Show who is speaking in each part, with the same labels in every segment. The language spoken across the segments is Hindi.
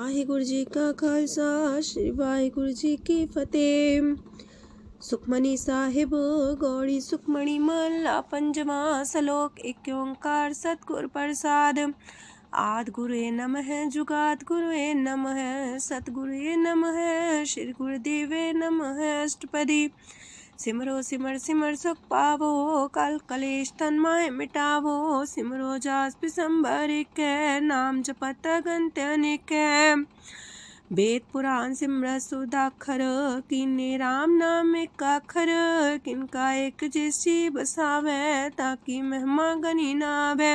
Speaker 1: ਵਾਹਿਗੁਰੂ ਜੀ ਕਾ ਖਾਲਸਾ ਸ੍ਰੀ ਵਾਹਿਗੁਰੂ ਜੀ ਕੀ ਫਤਿਹ। ਸੁਖਮਨੀ ਸਾਹਿਬ ਗੌੜੀ ਸੁਖਮਣੀ ਮਹਲਾ ਪੰਜਵਾਂ ਸ਼ਲੋਕ। ਇੱਕ ਓੰਕਾਰ ਸਤਿਗੁਰ ਪ੍ਰਸਾਦ। ਆਦਿ ਗੁਰੁਏ ਨਮః ਜੁਗਾਦ ਗੁਰੁਏ ਨਮঃ ਸਤਿਗੁਰੁਏ ਨਮঃ ਸ੍ਰੀ ਗੁਰਦੇਵੇ ਨਮঃ। ਅਸ਼ਟਪਦੀ। सिमरो सिमर सिमर सुख पावो कल कलेश तन माहे मिटावो। सिमरो जास पिसंबर कै नाम जपत अगंत अनेक। वेद पुराण सिमरत सुदाखर कीने राम नाम एक आखर। किनका एक जैसी बसावे ताकि महिमा गनी नावे।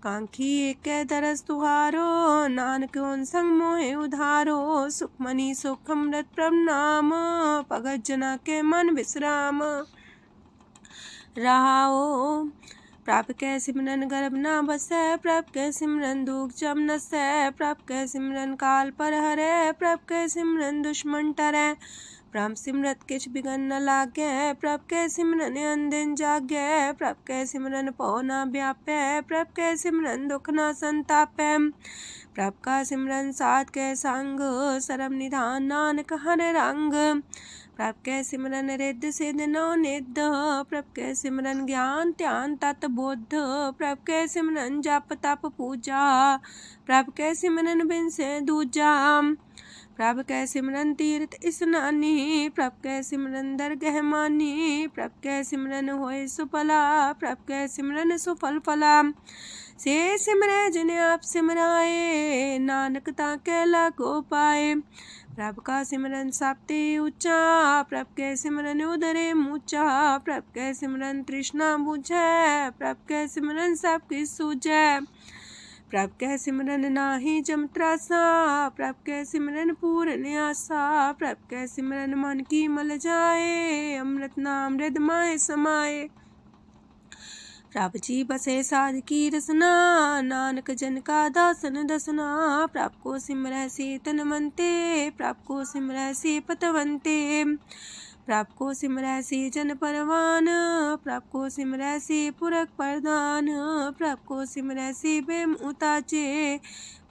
Speaker 1: कांखी एक दरस तुहारो नानक उन संग मोहे उधारो। सुखमनी सुख अमृत प्रभ नाम भगत जना के मन विश्राम। रहाओ प्रभ कै सिमरन गर्भ ना बसै। प्रभ कै सिमरन दुख जम नसै। प्रभ कै सिमरन काल पर हरै। प्रभ कै सिमरन दुश्मन टरै। प्रभ सिमरत किछ बिगन न लागै। प्रभ कै सिमरन अनदिन जागै। प्रभ कै सिमरन पौ न व्यापै। प्रभ कै सिमरन दुख न संतापै। प्रभ का सिमरन साध कै संग सरम निधान नानक हर रंग। प्रभ कै सिमरन रिद्ध सिद्ध नौ निध। प्रभ कै सिमरन ज्ञान ध्यान तत बुद्ध। प्रभ कै सिमरन जप तप पूजा। प्रभ कै सिमरन बिन से दूजा। प्रभ कै सिमरन तीर्थ स्नानी। प्रभ कै सिमरन दरगह मानी। प्रभ कै सिमरन होए सुफला। प्रभ कै सिमरन सुफल फला। से सिमरै जिन आप सिमराए नानक ताके लागो पाए। प्रभ का सिमरन सबते ऊंचा। प्रभ कै सिमरन उदरे मूचा। प्रभ कै सिमरन तृष्णा बुझै। प्रभ कै सिमरन सब किछ सूझै। प्रभ कै सिमरन नाही जम त्रासा। प्रभ कै सिमरन पूर्ण आसा। प्रभ कै सिमरन मन की मल जाए। अमृत नाम हृदय माहे समाए। प्रभ जी बसे साध की रसना। नानक जन का दासन दसना। प्रभ को सिमरै से तनवंते। प्रभ को सिमरै से पतवंते। प्रभ को सिमरै से जन परवान। प्रभ को सिमरै से पुरख प्रधान। प्रभ को सिमरै से बेम उताचे।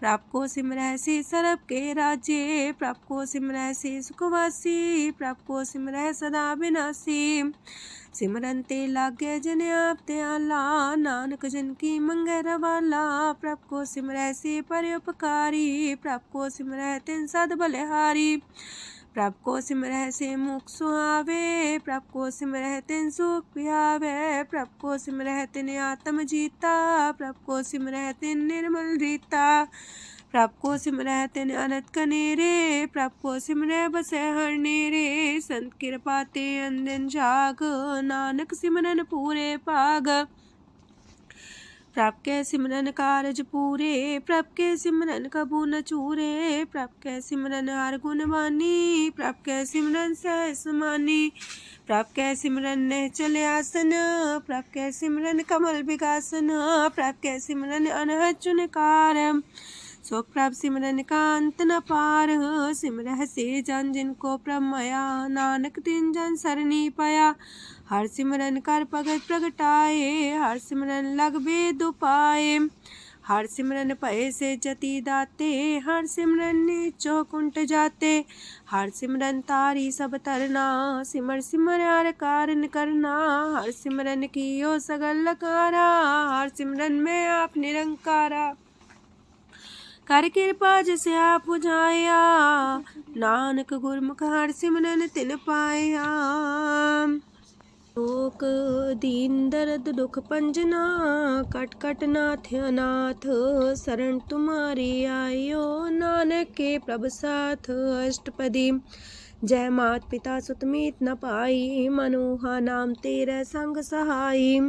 Speaker 1: प्रभ को सिमरै से सरब के राजे। प्रभ को सिमरै से सुखवासी। प्रभ को सिमरै सदा विनाशी। सिमरन ते लागे जन आप दयाला। नानक जन की मंगै रवाला। प्रभ को सिमरै से परोपकारी। प्रभ को सिमरै तिन सद बलिहारी। प्रभ को सिमरै से मुख सुहावे। प्रभ को सिमरै तिन सुख पिहावे। प्रभ को सिमरै तिन आत्म जीता। प्रभ को सिमरै तिन निर्मल रीता। प्रभ को सिमरै तिन अनंत कनेरे। प्रभ को सिमरै बसै हर नेरे। संत कृपा ते अंदिन जाग। नानक सिमरन पूरे भाग। प्रभ कै सिमरन कारज पूरे। प्रभ कै सिमरन कबू न चूरे। प्रभ कै सिमरन हर गुण बानी। प्रभ कै सिमरन सहज समानी। प्रभ कै सिमरन निश्चल आसन। प्रभ कै सिमरन कमल विगासन। प्रभ कै सिमरन अनहद चुनकार। सो प्रभ सिमरन का अंत न पार। सिमरह से जन जिनको प्रभ माया। नानक तिन जन सरनी पाया। हर सिमरन कर भगत प्रगटाए। हर सिमरन लग वेद उपाय। हर सिमरन भय से जति दाते। हर सिमरन नीचो कुंट जाते। हर सिमरन तारी सब तरना। सिमर सिमर हर कारण करना। हर सिमरन कियो सगल लकारा। हर सिमरन में आप निरंकारा। कर कृपा जिसे आप बुझाया। नानक गुरमुख हर सिमरन तिन पाया। लोक दीन दर्द दुख पंजना। कट कट नाथ अनाथ। शरण तुम्हारी आयो। नानक के प्रभ साथ। अष्टपदी। जय मात पिता सुत मीत न पाई। मनोहा नाम तेरे संग सहाई।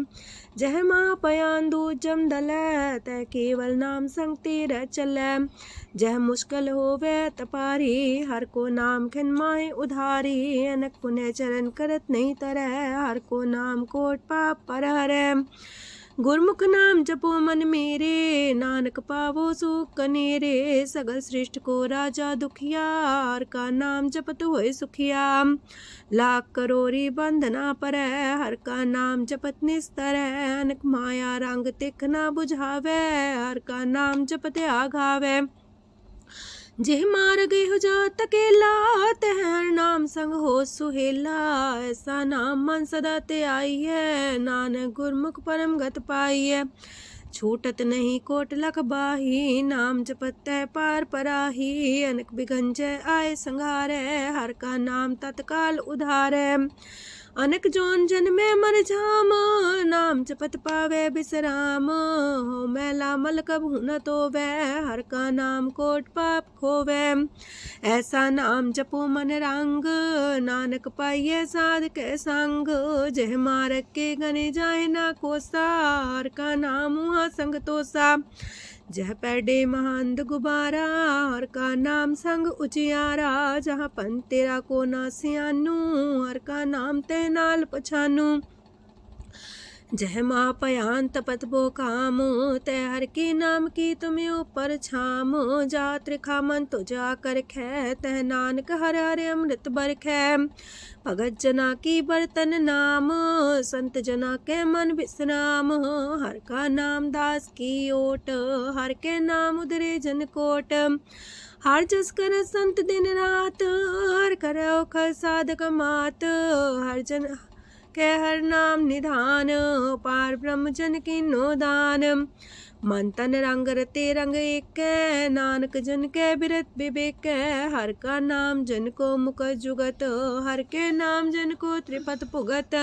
Speaker 1: जय माँ पयान दूज जम दलै। तै केवल नाम संग तेरे चलै। जह मुश्किल होवे तपारी। हर को नाम खिन माहे उधारी। अनक पुण्य चरण करत नहीं तरह। हर को नाम कोट पाप पर हरै। गुरमुख नाम जपो मन मेरे। नानक पावो सुख कनेरे। सगल सृष्टि को राजा दुखिया। हर का नाम जपत होए सुखिया। लाख करोरी बंधना परै। हर का नाम जपत निस्तर। अनक माया रंग तिख ना बुझावे। हर का नाम जपत आघावे। जेह मार गए हो जात अकेला, तह हर नाम संग हो सुहेला। ऐसा नाम मन सदा ते आई है, नानक गुरमुख परम गत पाई है। छूटत नहीं कोट लख बाही, नाम जपत है पार पराही। अनक बिघन जय आए संघारे, हर का नाम तत्काल उधारे। अनक जोन जन में मर जाम, नाम जपत पावे बिसराम। हो मैला मल कबहु न तोवे, हर का नाम कोट पाप खोवे। ऐसा नाम जपो मन रंग, नानक पाइये साध के संग। जह मारक के गने जाए ना कोसा, हर का नाम वहाँ संग तोसा। जह पैडे महंद गुबारा, हर का नाम संग उजियारा। जहाँ पन तेरा को ना सियानू, हर का नाम ते नाल पछानू। जह माँ पयान तपत बो काम, तय हर के नाम की तुम्हें ऊपर छाम। जात रिखा मन तो जा कर खे, तह नानक हर हर अमृत बरखै। भगत जना की बर्तन नाम, संत जना के मन विश्राम। हर का नाम दास की ओट, हर के नाम उधरे जन कोट। हर जस कर संत दिन रात, हर करो खर साधक मात। हर जन के हर नाम निधान, पार ब्रह्म जन की नो दान। मन तन रंग रते रंग एक, नानक जन के बिरत विवेक। हर का नाम जन को मुख जुगत, हर के नाम जन को त्रिपत पुगत।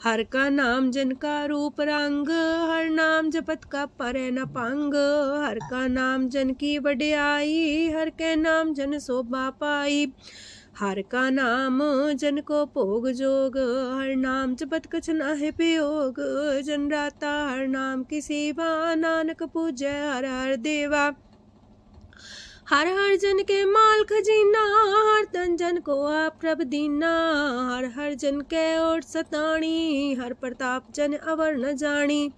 Speaker 1: हर का नाम जन का रूप रंग, हर नाम जपत का परे न पंग। हर का नाम जन की वडियाई, हर के नाम जन शोभा पाई। हर का नाम जन को भोग जोग, हर नाम जपत कछ नाहि प्रयोग। जन राता हर नाम की सेवा, नानक पूजै हर हर देवा। हर हर जन के माल खजीना, हर तन जन को आप प्रभ दीना। हर हर जन के ओट सताणी, हर प्रताप जन अवर न जानी।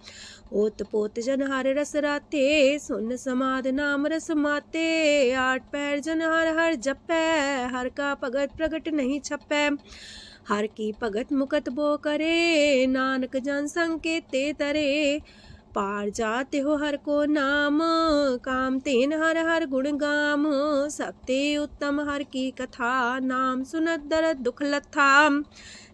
Speaker 1: ओत पोत जन हर रस राते, सुन समाध नाम रस माते। आठ पैर जन हर हर जपै, हर का भगत प्रगट नहीं छपै। हर की भगत मुकत बो करे, नानक जन संकेते तरे। पार जाते हो हर को नाम, काम तेन हर हर गुण गाम। सबते उत्तम हर की कथा, नाम सुनत दरद दुख लथा।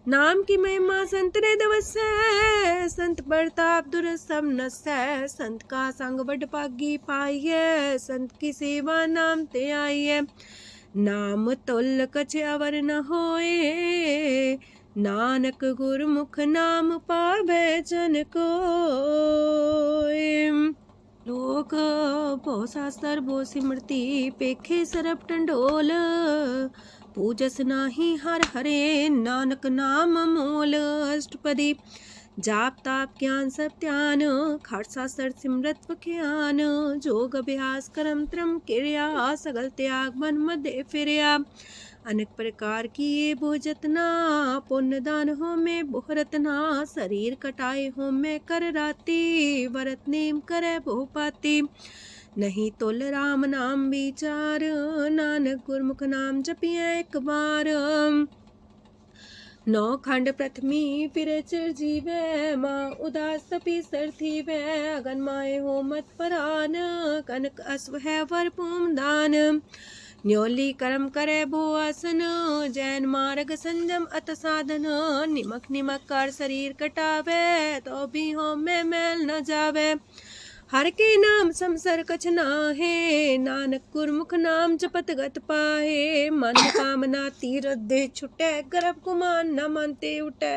Speaker 1: नाम की महिमा संत रे दवसै, संत प्रताप दुर सब नसै। संत का संग वड पागी पाइये, संत की सेवा नाम ते आइये। नाम तुल कछ अवर न होए, नानक गुरमुख नाम पावे जन कोय। लोक बहु शास्त्र बहु सिमरती, पेखे सरब टंडोल। पूजस नाही हर हरे, नानक नाम मोल। अष्टपदी जाप ताप ज्ञान सब ध्यान, खट शास्त्र सिमरत ज्ञान। जोग अभ्यास करम त्रम क्रिया, सगल त्याग मन मध्य फिरया। अनेक प्रकार की ये बहु जतना, पुण्य दान हो में बहु रतना। शरीर कटाए हो में कर राती, व्रत नेम करे बहु पाती। नहीं तोल राम नाम विचार, नानक गुरमुख नाम जपिए एक बार। नौ खंड प्रथमी फिर चिर जीवे, माँ उदास तपी सर थीवे। अगन माए हो मत परान, कनक अश्व है वर पूम दान। न्योली कर्म करे भो आसन, जैन मार्ग संजम अत साधन। निमक निमक कर शरीर कटावे, तो भी हो में मैल न जावे। हर के नाम समसर कछ नाहे, नानक गुरमुख नाम जपत गत पाहे। मन कामना तीरथ दे छुटे, गर्भ गुमान न मानते उठे।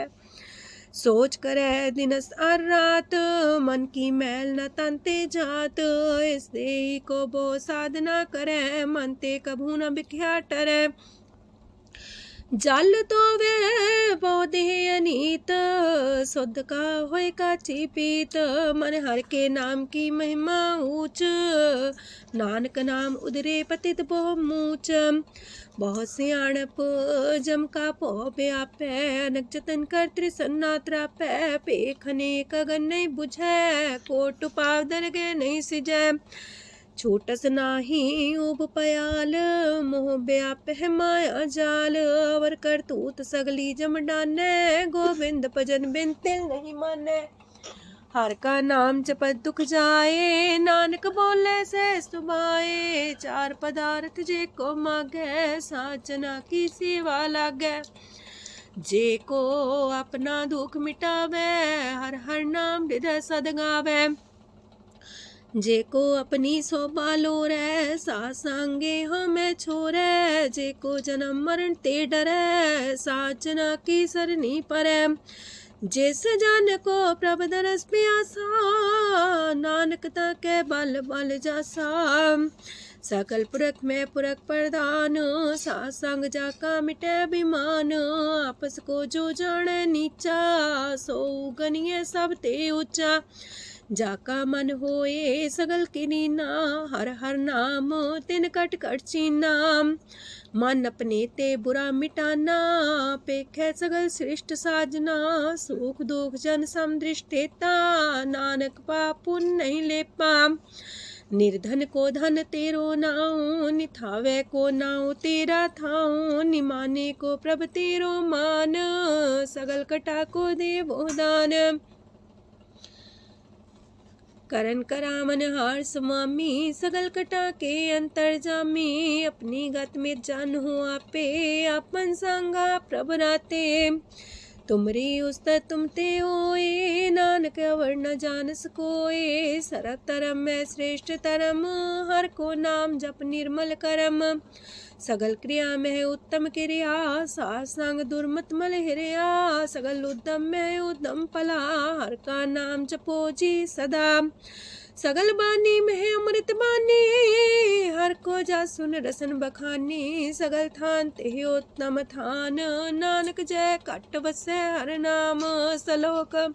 Speaker 1: सोच करे दिनस और रात, मन की मैल न तनते जात। इस देही को बो साधना करे, मनते कभू न बिख्या टरे। जल तो वे पौधे अनीत, शुद्ध का होय काची पीत। मन हर के नाम की महिमा ऊंच, नानक नाम उदरे पतित बहु मूच। बहुत सियाणप जम का पो व्यापै, अनक जतन कर त्रिसन्ना त्रापै। पेखने कगन नहीं बुझै, कोट पाव दरगे नहीं सिजै। छोटस नाही उब पयाल, मोह व्याप है माया जाल। अवर करतूत सगली जम डाने, गोविंद भजन बिन तिल नहीं माने। हर का नाम जपत दुख जाए, नानक बोले से सुभाए। चार पदार्थ जे को मांगे, साजना की सेवा लागे। जे को अपना दुख मिटावे, हर हर नाम हृदय सद गावे। जे को अपनी शोभा लोरे, सासंगे हमें छोरे। जे को जन्म मरण ते डरे, साजना की सरनी परे। जिस जन को प्रभु दरस प्यासा, नानक ताके बल बल जासा। सकल पुरख में पुरख प्रधान, सासंग जाका मिटे अभिमान। आपस को जो जाने नीचा, सो गनिये सब ते ऊंचा। जाका मन होए सगल किनीना, हर हर नाम तिन कट कट चीना। मन अपने ते बुरा मिटाना, पेखे सगल सृष्ट साजना। सुख दुख जन समदृष्टेता, नानक पाप पुण्य नहीं लेपा। निर्धन को धन तेरो नाऊ, निथावे को नाऊ तेरा थाऊ। निमाने को प्रभ तेरो मान, सगल कटा को देवो दान। करन करामन हार समामी, सगल कटा के अंतर जामी। अपनी गत में जान हो आपे, आपन संगा प्रभ राते। तुमरी उस्ता तुम ते होए, नानक अवर न जान सकोए। सरब तरम में श्रेष्ठ तरम, हर को नाम जप निर्मल करम। सगल क्रिया में उत्तम क्रिया, सासंग दुर्मत मल हिरिया। सगल उद्यम में उद्यम फला, हर का नाम जपो जी सदा। सगल बानी में अमृत बानी, हर को जा सुन रसन बखानी। सगल थान ते उत्तम थान, नानक जय कट बसे हर नाम सलोक।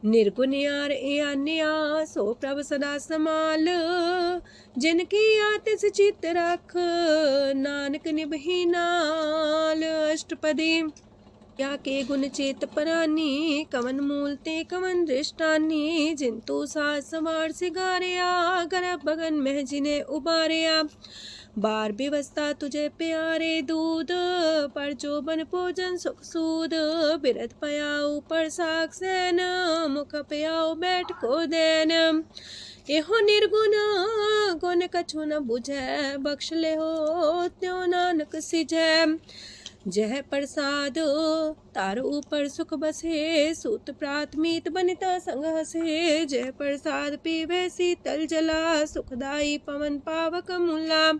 Speaker 1: निर्गुण यार अन्या, सो प्रभ सदा समाल। जिनकी आतिस चित रख, नानक निभही नाल। अष्टपदी या के गुण चेत परानी, कवन मूल ते कवन दृष्टानी। जिंतु सास सवार सिगारिया, गर्भ बगन में जिन्हें उबारिया। बार व्यवस्था तुझे प्यारे दूध, पर जो बन भोजन सुख सूद। बिरत पयाऊ पर साग सैन, मुख पयाऊ बैठ को देन। एहो निर्गुण गुण कछु न बुझै, बख्श ले हो त्यों नानक सिझै। जह प्रसाद तार ऊपर सुख बसे, सूत प्रात मीत बनिता संग हसे। जह प्रसाद पीवे शीतल जला, सुखदाई पवन पावक मूला।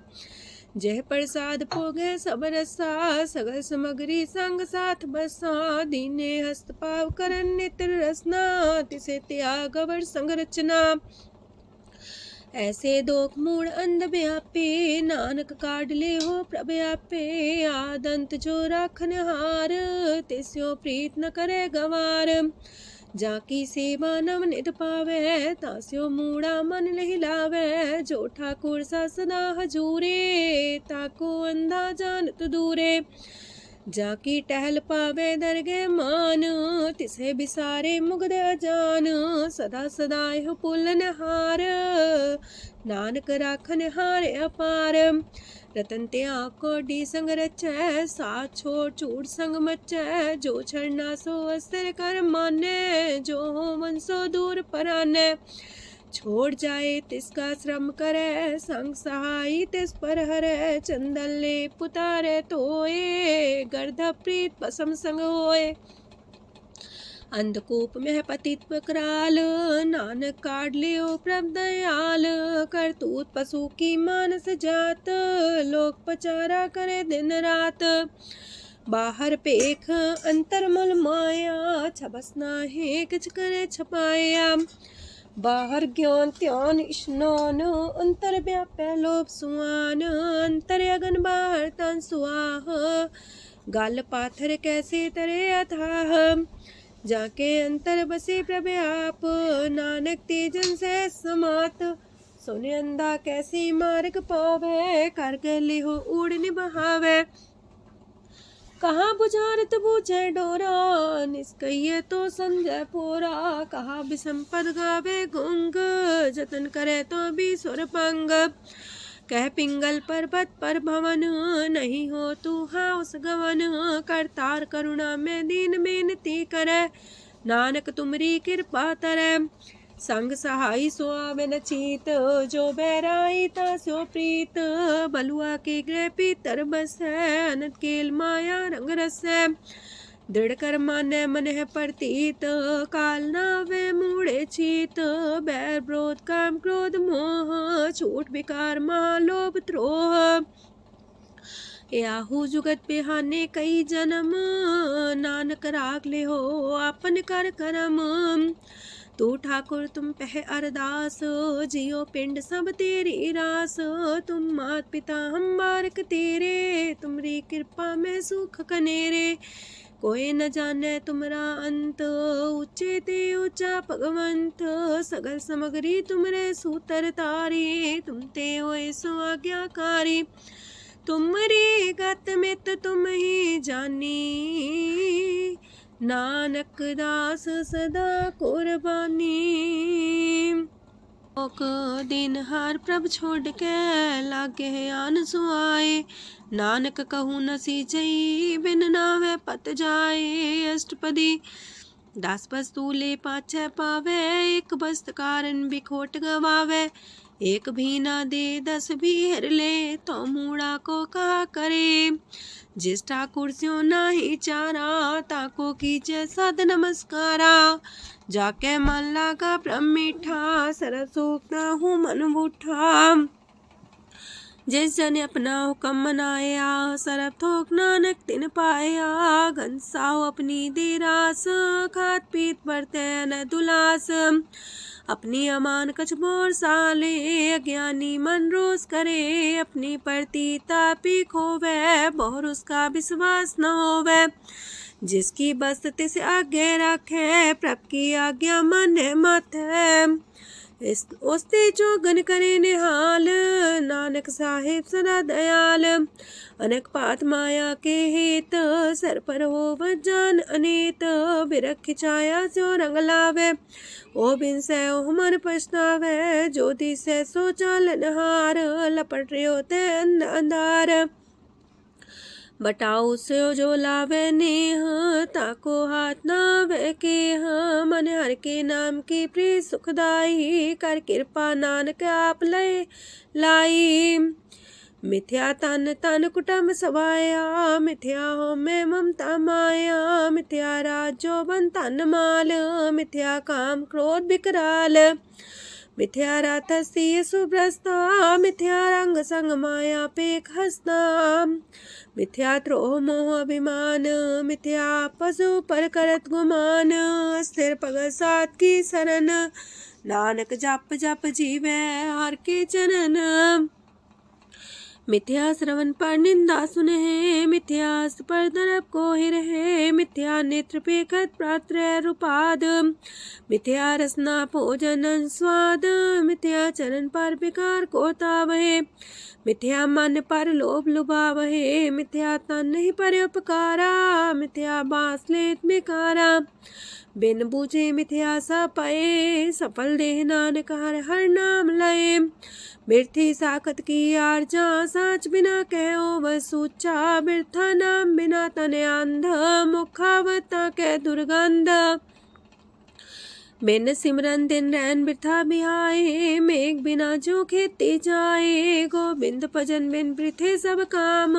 Speaker 1: जह प्रसाद भोगे सब रसा, सगल समग्री संग साथ बसा। दीने हस्त पाव करन नेत्र रसना, तिसे त्याग अवर संग रचना। ऐसे दोख मूड अंध व्यापे, नानक काढ़ ले हो प्रभ आपे। आदंत जो राखन हार, तिस्यो प्रीत न करे गवार। जाकी सेवा नव निध पावे, तास्यो मूड़ा मन लहिलावे। जो ठाकुर सा सदा हजूरे, ताको अंधा जानत दूरे। जाकी टहल पावे दरगे मान, तिसे बिसारे मुग्ध अजान। सदा सदा यह पुलन हार, नानक राखन हार अपार। रतन त्याग कोडी संग रचै, साथ छोड़ चूड़ संग मचै। जो छड़ना सो अस्थिर कर माने, जो हो मन सो दूर पराने। छोड़ जाए तिसका श्रम करे, संग सहाय तिस पर हरे। चंदन ले पुतारे तोए, गर्ध प्रीत पसम संग होए। अंधकूप में पतित कराल, नानक काढ़ लियो प्रभ दयाल। करतूत पशु की मानस जात, लोक पचारा करे दिन रात। बाहर पेख अंतर मूल माया, छबस नाहे किछ करे छपाया। बाहर ज्ञान त्यान स्नान, अंतर व्यापै लोभ सुआन। अंतर अगन बाहर तन सुआह, गल पाथर कैसे तरे अथाह। जाके अंतर बसे प्रभ आप, नानक तेजन से समात। सोने अंधा कैसे मार्ग पावे, कर गले हो उड़ निबहावे। कहाँ बुझारत बूझे डोरा, निष्कइये तो संजय पोरा। कहा विसंपद गावे गुंग, जतन करे तो भी सुर पंग। कह पिंगल पर्वत पर भवन, नहीं हो तू हाउस गवन। करतार करुणा में दीन बेनती करे, नानक तुमरी कृपा तरੈ। संग सहाई सो आवे न चीत, जो बैराई तास्यो प्रीत। बलुआ के गृह पीतर बसै, अनंत केल माया रंग रसै। दृढ़ कर मानै मन है प्रतीत, काल नावे मूढ़े चीत। बैर विरोध काम क्रोध मोह, छूट विकार महालोभ द्रोह। याहू जुगत बिहाने कई जन्म, नानक राख ले हो आपन कर करम। तू ठाकुर तुम पह अरदास, जियो पिंड सब तेरी रास। तुम मात पिता हम बारक तेरे, तुमरी कृपा में सुख कनेरे। कोई न जाने तुमरा अंत, ऊंचे ते ऊंचा भगवंत। सगल समगरी तुमरे सूतर तारी, तुम ते होए सो आज्ञाकारी। तुमरी गत मित तुम ही जानी, नानक दास सदा कुर्बानी। ओक दिन हार प्रभ छोड़ के, लागे आन सुआए। नानक कहूँ न सीजई, बिन नावे पत जाए। अष्टपदी दास बस्तूले पाछे पावे, एक बस्त कारण बिखोट गवावे। एक भी ना दे दस भी हर ले, तो मूड़ा को कहा करे। जिस ठाकुर स्यो नाही चारा, ताको कीजे सद नमस्कारा। जाके मन लागा ब्रह्म मीठा, सरल सूख ना हूँ मन बूठा। जिस जन अपना हुक्म मनाया, सरब थोक नानक तिन पाया। घनसाओ अपनी दे रास, खात पीत बरते न दुलास। अपनी अमान कछ मोर साले, अज्ञानी मन रोस करे। अपनी परती तापी खोवे, बहुर उसका विश्वास न होवे। जिसकी बस तिस आगे रखे, प्रभ की आज्ञा माने माथे। ओस्ते जोगन करे निहाल, नानक साहिब सदा दयाल। अनेक पात माया के हेत, सर पर हो जान अनेत। बिरख छाया सो रंग लावे, ओ बिन से ओ मन पछतावे। जो दिसे सो चालन हार, लपट रहे होते अंधार। बटाऊ से जो लावे नेह, ताको हाथ नावे के। मन हर के नाम की प्रिय सुखदाई, कर कृपा नानक आप लय लाई। मिथ्या तन तन कुटुंब सवाया, मिथ्या हो में ममता माया। मिथ्या राजो बन तन माल, मिथ्या काम क्रोध विकराल। मिथ्या रातसी सुभ्रस्ता, मिथ्या रंग संग माया पेख हस्ता। मिथ्या द्रोह मोह अभिमान, मिथ्या पशु पर करत गुमान। स्थिर पग सात की शरण, नानक जप जप जीवे हर के चरण। मिथ्या श्रवण पर निंदा सुने, मिथ्या पर दरब को ही रहे। मिथ्या नेत्र पेखत प्रात्र रूपाद, मिथ्या रसना भोजन स्वाद। मिथ्या चरण पर विकार को तावहे, मिथ्या मन पर लोभ लुभावहे। मिथ्या तन नहीं पर उपकारा, मिथ्या बास लेत मिकारा। बिन बूझे मिथ्या सा पाए, सफल देह नानक हर हर नाम लय। बिरथी साखत की आरजा, साच बिना कहो वह सूचा। बिरथा नाम बिना तन अंध, मुखावता के दुर्गंध। बिन सिमरन दिन रैन बिरथा बिहाए, मेघ बिना जो खेती जाए। गोबिंद भजन बिन बिरथे सब काम,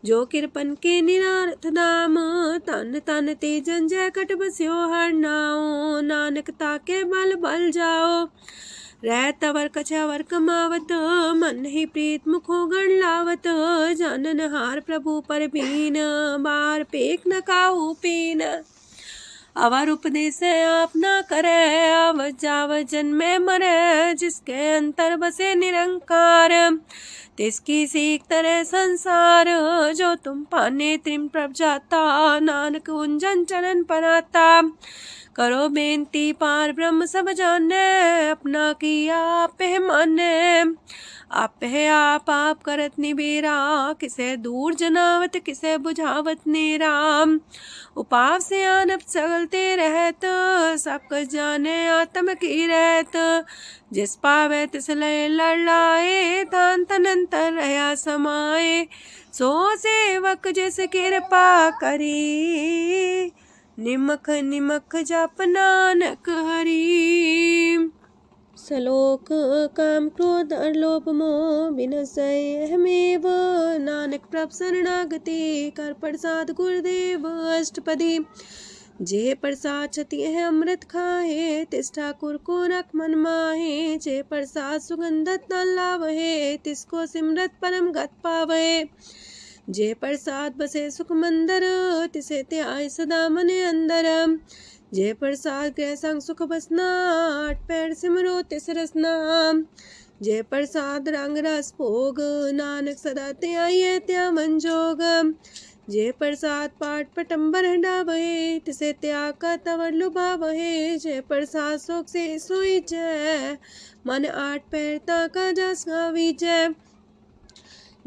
Speaker 1: जो किरपन के निरारथ दाम। तन तन ते जंजय कट बस्यो हर नाओ, नानक ताके बल बल जाओ। रह तवर कछावर कमावत, मन ही प्रीत मुखो गण लावत। जानन हार प्रभु पर बीन, बार पेख न काहू पीन। अवर उपदेश आप न करे, अव जाव जन्मे मरे। जिसके अंतर बसे निरंकार, तिसकी सीख तरह संसार। जो तुम पाने त्रिम प्रभ जाता, नानक उंजन चरण पराता। करो बेनती पार ब्रह्म सब जाने, अपना किया आप माने। आप है आप करत निबेरा, किसे दूर जनावत किसे बुझावत नेरा। उपाव से आनप चलते रहत, सब कुछ जाने आत्म की रहत। जिस पावे तिस लय लड़ लाए, तान तनंतर रहा समाए। सो सेवक जिस कृपा करी, निमख निमख जप नानक हरि। सलोक काम क्रोध लोभ मोह विनशय अहमेव, नानक प्रभ शरणागति कर प्रसाद गुरुदेव अष्टपदी। जे प्रसाद छति है अमृत खाहे, तिस ठाकुर को रख मन माहे। जे प्रसाद सुगंधत न लावहे, तिसको सिमरत परम गत पावहे। जे प्रसाद बसे सुख मंदर, तिसे त्याय सदा मने अंदर। जे प्रसाद गृह संग सुख बसना, आठ पैर सिमरो तिस रसना। जे प्रसाद रंग रस भोग, नानक सदा त्याये त्या मन जोग। जे प्रसाद पाठ पटम्बर डावहे, तिसे त्याग का तवर लुभावहे। जे प्रसाद शोक से सोई जय, मन आठ पैर ताका जस गावी जय।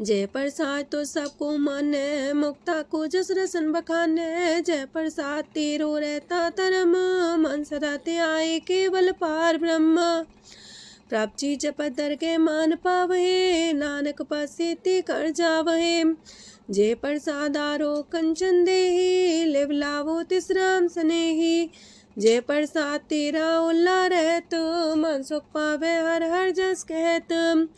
Speaker 1: जय प्रसाद तो सबको माने, मुक्ता को जस रसन बखाने। जय प्रसाद तेरो रहता धर्म, मन सदा त्याये केवल पार ब्रह्म। प्रभ जी जपत दर के मान पावहे, नानक पासे ते कर जावहे। जे प्रसाद आरो कंचन देहि, लिव लावो तिस राम स्नेही। जे प्रसाद तेरा उल्ला रहत, मन सुख पावे हर हर जस कहत।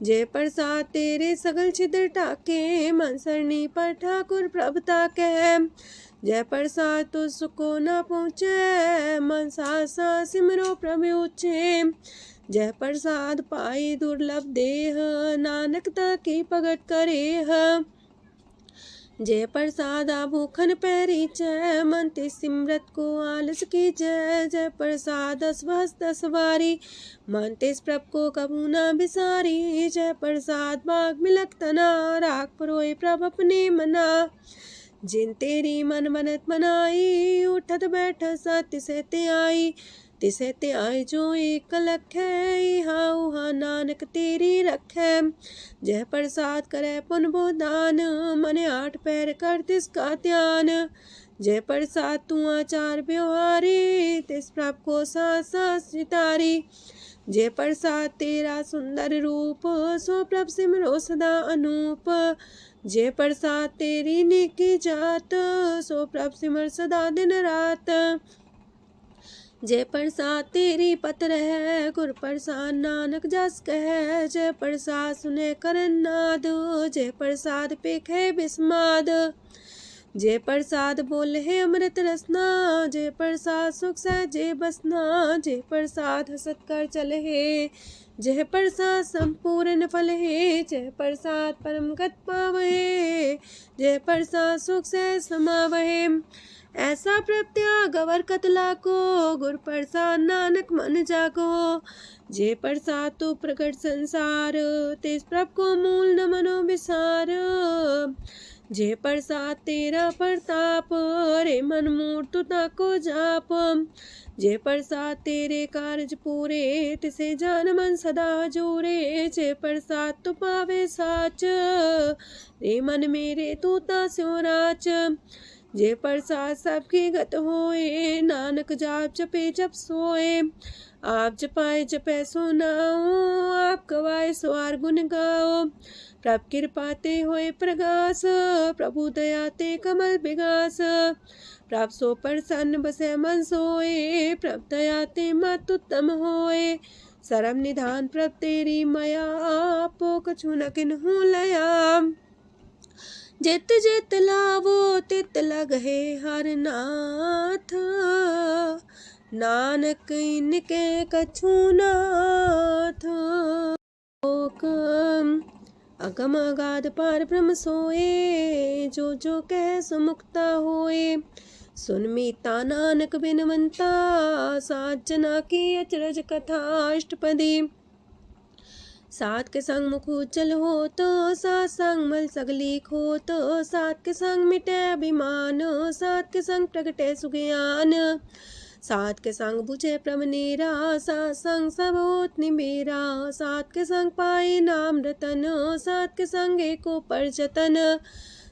Speaker 1: जे प्रसाद तेरे सगल छिद्र टाके, मन सरनी पर ठाकुर प्रभ ताके। जय प्रसाद तो सुको न पहुँचे, मन सा सिमरो प्रभु ऊँचे। जय प्रसाद पाई दुर्लभ देह, नानक ताकी प्रगट करे। जय प्रसाद आभूखन पैरी जय, मन ते सिमरत को आलस की जय। जय प्रसाद अस्वस्थ सवारी, मन तेस प्रभ को कबू न बिसारी। जय प्रसाद बाग मिलक तना, राख परोए प्रभ अपने मना। जिन तेरी मन मनत मनाई, उठत बैठत सत्य से ते आई। तिसे ते आई जो एक लख है, हाँ उहाँ नानक तेरी रखै। जय प्रसाद करे पुन बोदान, मने आठ पैर कर तिसका ध्यान। जय प्रसाद तू आचार व्यवहारी, तिस प्रभ को सास सितारी। जय प्रसाद तेरा सुंदर रूप, सो प्रभ सिमरो सदा अनूप। जय प्रसाद तेरी नेकी जात, सो प्रभ सिमर सदा दिन रात। जय प्रसाद तेरी पत्र है, गुर प्रसाद नानक जस कह। जय प्रसाद सुने करन नाद, जय प्रसाद पेखे बिस्माद। जय प्रसाद बोले है अमृत रसना, जय प्रसाद सुख सहजे बसना। जय प्रसाद हसत कर चले है, जय प्रसाद संपूर्ण फल है। जय प्रसाद परम गत पावहे, जय प्रसाद सुख से समावहे। ऐसा प्रत्याग अवर कतला को, गुर प्रसाद नानक मन जागो। जय प्रसाद तो प्रकट संसार, तेज प्रभ को मूल न मनो विसार। जय प्रसाद तेरा प्रताप, रे मन मूर्त ताको जाप। जय प्रसाद तेरे कारज पूरे, तिसे जान मन सदा जोरे। जय प्रसाद तू पावे साच, रे मन मेरे तू ता स्यो राच। जय प्रसाद सबकी गत होए, नानक जाप जपे जप सोए। आप जपाए जपे सो नाओ, आप गवाए सो आर गुण गाओ। प्रभ कृपा ते होए प्रगास, प्रभु दया ते कमल विगास। प्रभ सो प्रसन्न बसे मन सोए, प्रभ दया ते मत उत्तम होए। सरम निधान प्रभ तेरी मया, आपो कछु न किन्हु लया। जित जित लावो तित लगहे हर नाथ, नानक इनके कछु नाथ। अगम अगाध पार ब्रह्म सोए, जो जो कह सो मुक्ता होए। सुन मीता नानक बिनवंता, सात जना की अचरज कथा अष्टपदी। सात के संग मुख उज्जल हो तो, सात संग मल सगली खो तो। सात के संग मिटे अभिमान, सात के संग प्रगटे सुज्ञान। सात के संग बुझे प्रमनेरा, सात संग सब होत निमेरा। सात के संग पाए नाम रतन, सात के संग एको पर जतन।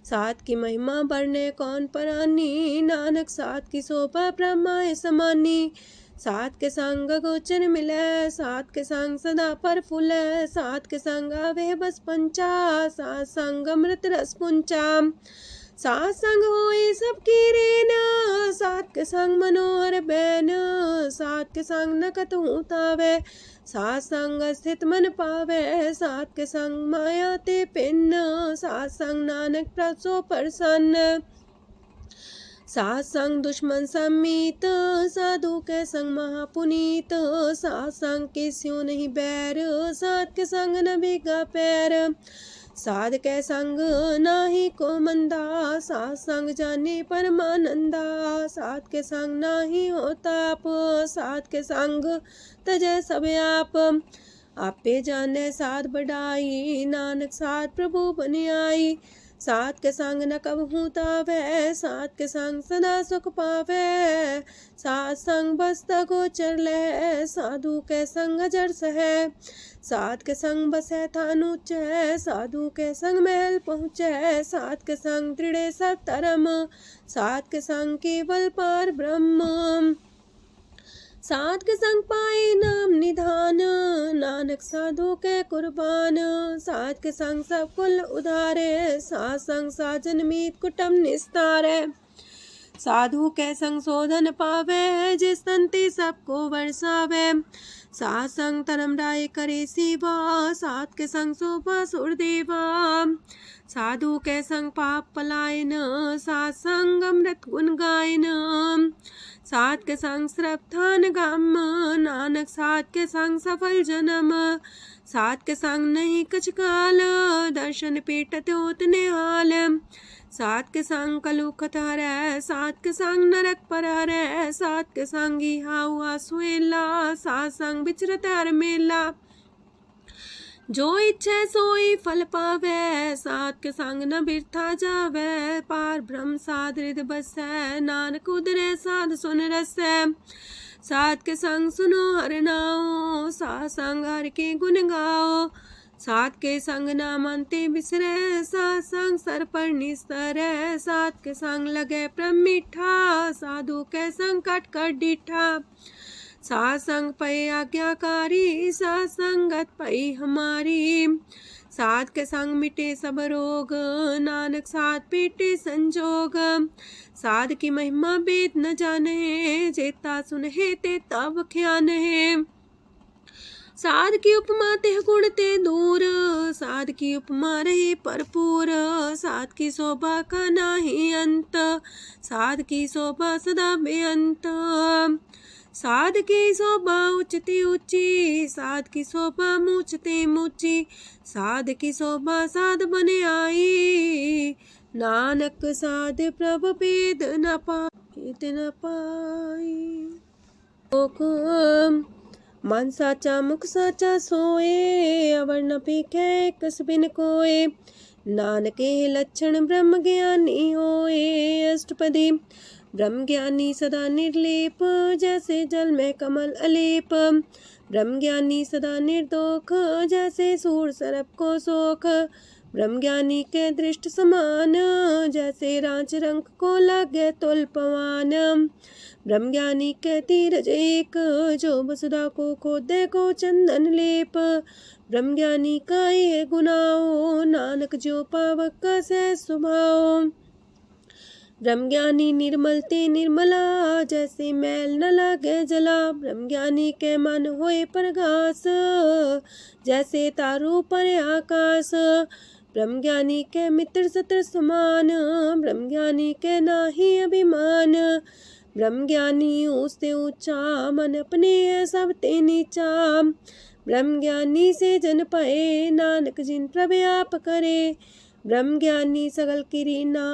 Speaker 1: सात की महिमा बढ़ने कौन परानी, नानक सात की शोभा ब्रह्मा समानी। सात के संग गोचर मिले, सात के संग सदा पर फूले। सात के संग आवे बस पंचा, सात संग अमृत रस पुंचा। सात संग होए सबकी रेन, सात के संग मनोहर बैन, सात के संग न कतहु तावै, सात संग स्थित मन पावै, सात के संग माया ते पिन्न, सात संग नानक प्रभ सो प्रसन्न। सात संग दुश्मन समीत, साधु के संग महापुनीत, सात संग के स्यों नहीं बैर, सात के संग न भीगा पैर, साध के संग नाही को मंदा, सात संग जाने परमानंदा, सात के संग नाही हो ताप, सात के संग तजै सब आप, आपे जाने साध बढ़ाई, नानक साध प्रभु बन आई, सात के संग न कबहू तावै, सात के संग सदा सुख पावै, सात संग बसता गोचर लहै, साधु के संग अजर सहै, सात के संग बसै थान ऊंचै, साधु के संग महल पहुँचै, सात के संग दृढ़ सब धर्म, सात के संग केवल पार ब्रह्म, सात के संग पाए नाम निधान, नानक साधु के कुर्बान, सात के संग सब कुल उधारे, सात संग साजन मीत कुटुम निस्तारे, साधु के संग शोधन पावे, जिस संति सबको बरसावे, सात संग धर्म राय करे सेवा, सात के संग शोभा सुरदेवा, साधु के संग पाप पलायन, सात संग अमृत गुण गायन, सात के संग श्रद्धान गम, नानक सात के संग सफल जन्म, सात के संग नहीं कछ काल, दर्शन पीटत होत निहाल, सात के संग कलुखत हरै, सात के संग नरक पर हरै, सात के संग इहा हुआ सुहेला, सात संग विचरत हर मेला, जो इच्छै सोई फल पावै, सात के संग न बिरथा जावै, पार ब्रह्म साध हृदय बसै, नानक उदरै साध सुन रसै, सात के संग सुनो हर नाओ, सात संग हर के गुण गाओ, सात के संग नाम अंते बिसरै, सात संग सर पर निस्तरै, सात के संग लगे प्रेम मीठा, साधु के संग कट कर डिठा, सात संग पै आज्ञाकारी, सात संगत पै हमारी, सात के संग मिटे सब रोग, नानक सात पीटे संजोग, साध की महिमा वेद न जाने, जेता सुनहे ते तब ख्यान है, साध की उपमा ते गुण ते दूर, साध की उपमा रही भरपूर, साध की शोभा का नाही अंत, साध की शोभा सदा बेअंत, साध की शोभा उच्चती ऊंची, साध की शोभा मूचते मूची, साध की शोभा साध बने आई, नानक साध प्रभ भेद न पाई, मन साचा मुख साचा सोए, अवर न पीखे कस बिन कोए, नानके लक्षण ब्रह्म ज्ञानी होए, अष्टपदी ब्रह्म ज्ञानी सदा निर्लेप, जैसे जल में कमल अलेप, ब्रह्म ज्ञानी सदा निर्दोख, जैसे सूर सरप को सोख, ब्रह्म ज्ञानी के दृष्ट समान, जैसे रांच रंग को लगे तुल पवान, ब्रह्म ज्ञानी के तीरज एक, जो वसुधा को खोदे को चंदन लेप, ब्रह्म ज्ञानी का ये गुनाओ, नानक जो पावक का सह स्वभाव, ब्रह्म ज्ञानी निर्मल ते निर्मला, जैसे मैल न लागे जला, ब्रह्म ज्ञानी के मन होए प्रगास, जैसे तारू पर आकाश, ब्रह्म ज्ञानी के मित्र सत्र समान, ब्रह्म ज्ञानी के नाही अभिमान, ब्रह्म ज्ञानी ऊंचते ऊंचा, मन अपने सब ते नीचा, ब्रह्म ज्ञानी से जन पाए, नानक जिन प्रव्याप करे, ब्रह्म ज्ञानी सगल किरीना,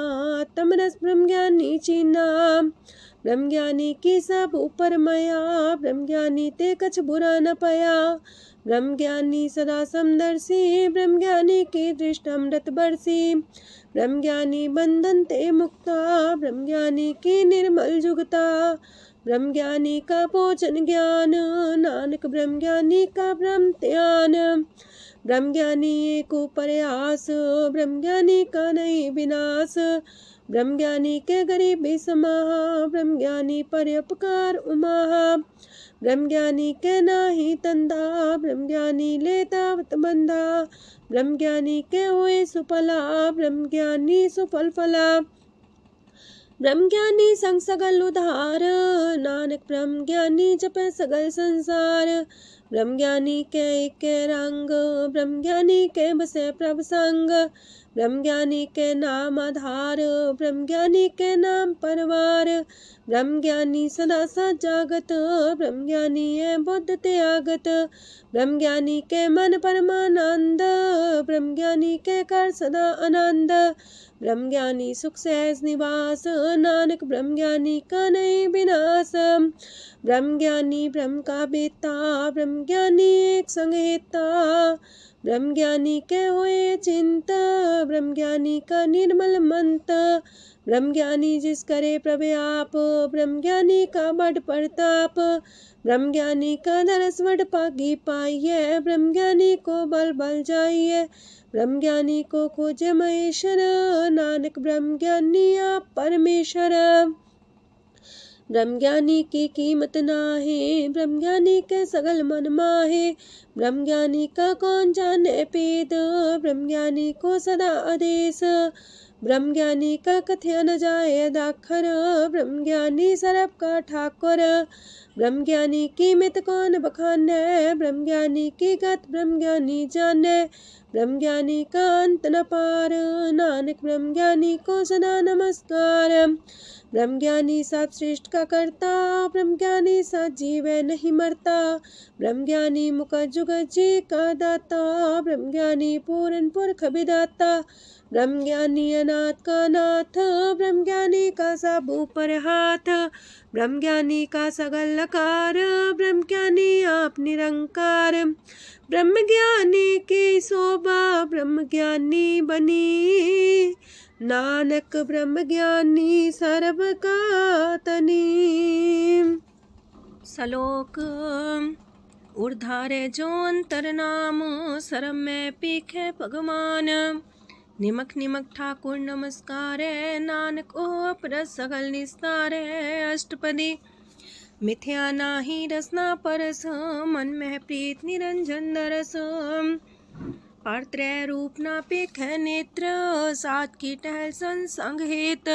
Speaker 1: तमरस ब्रह्म ज्ञानी चीना, ब्रह्म ज्ञानी की सब ऊपर माया, ब्रह्म ज्ञानी ते कछ बुरा न पाया, ब्रह्म ज्ञानी सदा समदर्शी, ब्रह्म ज्ञानी की दृष्टि अमृत बरसी, ब्रह्म ज्ञानी बंधन ते मुक्ता, ब्रह्म ज्ञानी की निर्मल जुगता, ब्रह्म ज्ञानी का भोजन ज्ञान, नानक ब्रह्म ज्ञानी का ब्रह्म ध्यान, ब्रह्म ज्ञानी एक प्रयास, ब्रह्म ज्ञानी का नहीं विनाश, ब्रह्म ज्ञानी के गरीबी समाहा, ब्रह्म ज्ञानी पर उपकार उमाहा, ब्रह्म ज्ञानी के नाही तंदा, ब्रह्म ज्ञानी लेतावत बंधा। ब्रह्म ज्ञानी के हुए सुफला, ब्रह्म ज्ञानी सुफल फला। ब्रह्म ज्ञानी संग सगल उधार, नानक ब्रह्म ज्ञानी जपे सगल संसार। ब्रह्म ज्ञानी के रंग, ब्रह्म ज्ञानी के बसे प्रभ संग। ब्रह्म ज्ञानी के नाम आधार, ब्रह्म ज्ञानी के नाम परवार। ब्रह्म ज्ञानी सदा सजागत, ब्रह्म ज्ञानी है बुद्ध त्यागत। ब्रह्म ज्ञानी के मन परमानंद, ब्रह्म ज्ञानी के कर सदा आनंद। ब्रह्म ज्ञानी सुख सहज निवास, नानक ब्रह्म ज्ञानी का नहीं विनाश। ब्रह्म ज्ञानी ब्रह्म का बेता, ब्रह्म ज्ञानी एक संग हेता। ब्रह्म ज्ञानी के हुए चिंत, ब्रह्म ज्ञानी का निर्मल मंत। ब्रह्म ज्ञानी जिस करे प्रभु आप, ब्रह्म ज्ञानी का बड़ प्रताप। ब्रह्म ज्ञानी का दरस वड पागी पाइये, ब्रह्म ज्ञानी को बल बल जाइए। ब्रह्म ज्ञानी को खोजे महेश्वर, नानक ब्रह्म ज्ञानी आप परमेश्वर। ब्रह्म ज्ञानी की कीमत नाहे, ब्रह्म ज्ञानी के सगल मन माहे। ब्रह्म ज्ञानी का कौन जाने पेद, ब्रह्म ज्ञानी को सदा आदेश। ब्रह्म ज्ञानी का कथ्य न जाए दाखर, ब्रह्म ज्ञानी सरब का ठाकुर। ब्रह्म ज्ञानी की मित कौन बखाने, ब्रह्म ज्ञानी की गत ब्रह्म ज्ञानी जाने। ब्रह्म ज्ञानी का अंत न पार, नानक ब्रह्म ज्ञानी को सदा नमस्कार। ब्रह्म ज्ञानी सब सृष्ट का करता, ब्रह्म ज्ञानी सत जीवे नहीं मरता। ब्रह्म ज्ञानी मुख जुग जी का दाता, ब्रह्म ज्ञानी पूरन पुरख विदाता। ब्रह्म ज्ञानी अनाथ का नाथ, ब्रह्म ज्ञानी का सब ऊपर हाथ। ब्रह्म ज्ञानी का सगल लकार, ब्रह्म ज्ञानी आप निरंकार। ब्रह्म ज्ञानी की शोभा, ब्रह्म ज्ञानी बनी। नानक ब्रह्म ज्ञानी सर्व का तनी। श्लोक उर्धारे जो अंतर नाम, सरम में पीखे भगवान। निमक निमक ठाकुर नमस्कार, नानक ओ पर सगल निस्तार। अष्टपदी मिथ्या नाही रसना परस, मन में प्रीत निरंजन दरस। पात्रय रूप ना पेख नेत्र, सात की टहल संसंग हेत।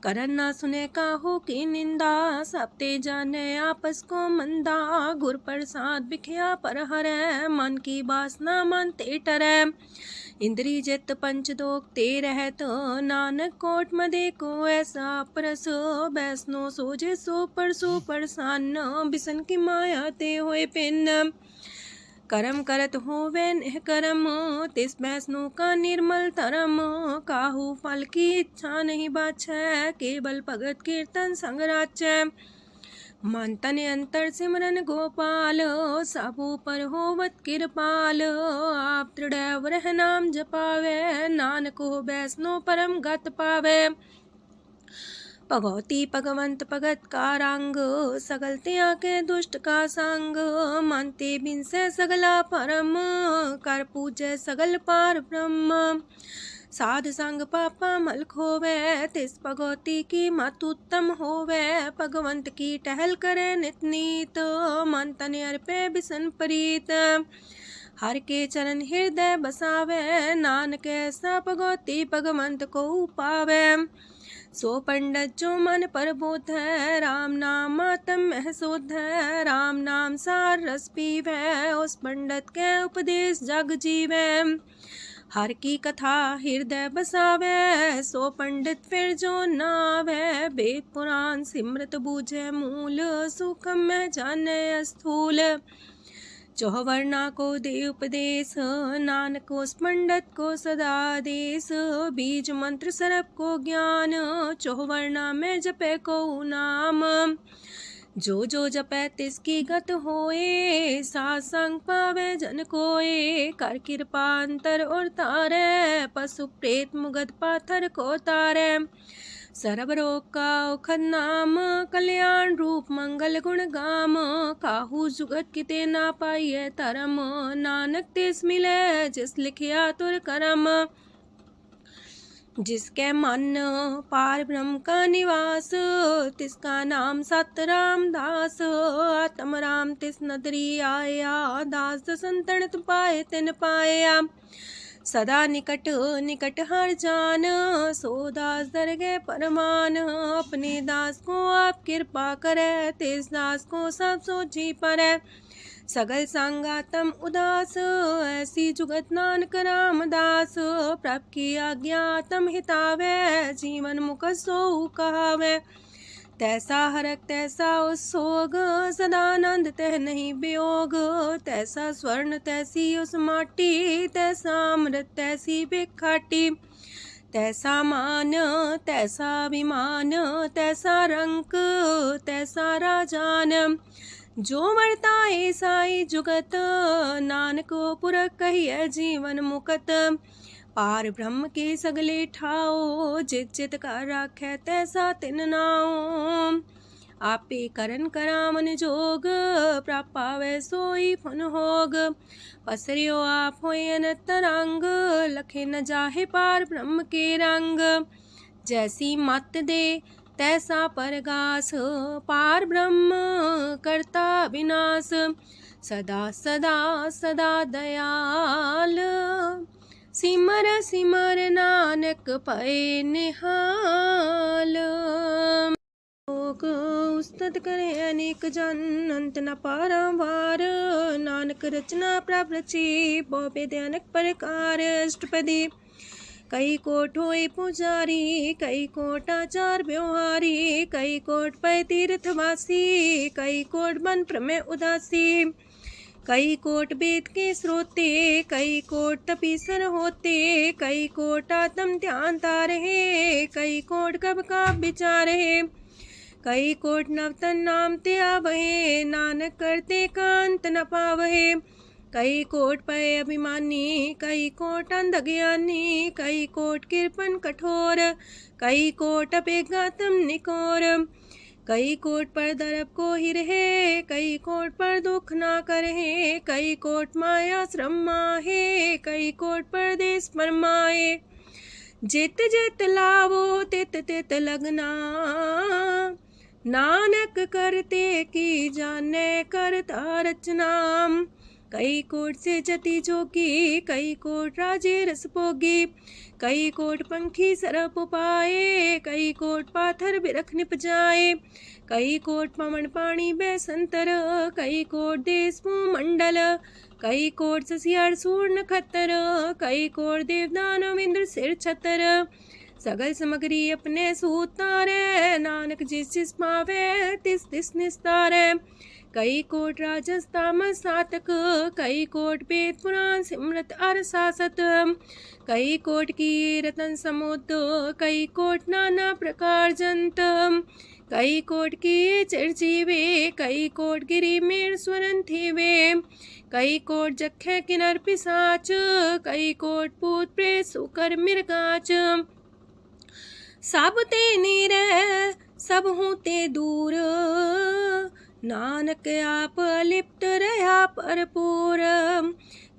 Speaker 1: करन ना सुने काहू की निंदा, सबते जाने आपस को मंदा। गुर प्रसाद बिखया पर हरै, मन की वासना मानते टरै। इंद्री जित पंच दोख ते रहत, नानक कोट मदे को ऐसा परस। बैसनो सोजे सो परसान, बिसन की माया ते होए पिन। करम करत होवे नेह करम, तिस बैसनो का निर्मल धरम। काहू फल की इच्छा नहीं बाछै, केवल भगत कीर्तन संग राचै। मन तन अंतर सिमरन गोपाल, सब ऊपर होवत कृपाल। आप दृढ़ रह नाम जपावे, नानक हो बैसनो परम गत पावे। भगवती भगवंत भगत का रंग, सगल त्याग के दुष्ट का संग। मानते बिन से सगला परम, कर पूजे सगल पार ब्रह्म। साध संग पापा मल खोवे, तिस भगवती की मत उत्तम होवे। भगवंत की टहल करे नित नीत, मन तन अर्पे बिसन प्रीत। हर के चरण हृदय बसावे, नानक ऐसा भगवती भगवंत को पावे। सो पंडित जो मन पर बोध है, राम नाम आत्म में शोध है। राम नाम सार रस पीवे, उस पंडित के उपदेश जग जीवे। हर की कथा हृदय बसावे, सो पंडित फिर जो नावे। वेद पुराण सिमृत बूझे मूल, सूक्ष्म में जाने स्थूल। चौवर्णा को दे उपदेश, नानक उस पंडित को सदा देश। बीज मंत्र सरप को ज्ञान, चौवर्णा में जपे को नाम। जो जो जपे तिसकी गत होए, सासंग पावे जन कोए। कर कृपा अंतर और तारे, पशु प्रेत मुगध पाथर को तारे। सर्व रोग का औखद नाम, कल्याण रूप मंगल गुण गाम। काहू जुगत किते ना पाइये तरम, नानक तिस मिले जिस लिखिया तुर करम। जिसके मन पार ब्रह्म का निवास, तिसका नाम सत रामदास। आत्म राम तिस नदरी आया, दास संतन पाए तिन पाया। सदा निकट निकट हर जान, सो दास दरगे परमान। अपने दास को आप कृपा करे, तिस दास को सब सोची परै। सगल संगातम उदास, ऐसी जुगत नानक रामदास। प्रभ की आज्ञा तम हितावे, जीवन मुख सो कहावे। तैसा हरक तैसा उत्सोग, सदानंद तह नहीं वियोग। तैसा स्वर्ण तैसी उस माटी, तैसा अमृत तैसी बिखाटी। तैसा मान तैसा अभिमान, तैसा रंक तैसा राजान। जो वर्ताए साई जुगत, नानक पुरख कहिए जीवन मुकत। पार ब्रह्म के सगले ठाओ, जित जित कर राखै तैसा तिन नाओ। आपे करन करामन जोग, प्राप पावै सोई फन होग। पसरियो आप होय अनंत रंग, लखे न जाहे पार ब्रह्म के रंग। जैसी मत दे तैसा परगास, पार ब्रह्म करता विनाश। सदा सदा सदा दयाल, सिमर सिमर नानक पए निहाल। लोक उस्तत करे अनेक जन, अंत न पारंवार। नानक रचना प्रभ रची, बहु अनेक प्रकार। अष्टपदी कई कोट होए पुजारी, कई कोट आचार व्यवहारी। कई कोट पै तीर्थवासी, कई कोट बन प्रमेय उदासी। कई कोट वेद के स्रोते, कई कोट तपीसर होते। कई कोट आत्म ध्यान तारहे, कई कोट कब का विचार है। कई कोट नवतन नाम ते आवहे, नानक करते कांत न पावहे। कई कोट पय अभिमानी, कई कोट अंधज्ञानी। कई कोट कृपन कठोर, कई कोट अपेगातम निकोर। कई कोट पर दरब को ही रहे, कई कोट पर दुख ना करहे। कई कोट माया श्रम माहे, कई कोट परदेश फरमाए। जित जित लावो तित तित लगना, नानक करते की जाने करता रचना। कई कोट से जति जोगी, कई कोट राजे रस भोगी। कई कोट पंखी सरप पाए, कई कोट पाथर बिरख निप जाए। कई कोट पवन पानी बेसंतर, कई कोट देश मंडल। कई कोट ससियार सूर नखतर, कई कोट देवदानव इंद्र सिर छतर। सगल सामग्री अपने सूतारे, नानक जिस जिस पावे तिस तिस निस्तारे। कई कोट राजस तामस सातक, कई कोट वेद पुराण सिमरत अर सासत। कई कोट की रतन समुद्र, कई कोट नाना प्रकार जंत। कई कोट की चिरजीवे, कई कोट गिरी मेर स्वरन थीवे। कई कोट जखे किनर पिसाच, कई कोट पूत प्रेत सुकर मिर्गाच। सब ते नीरे सब हूँ ते दूर, नानक आप अलिप्त रहा भरपूर।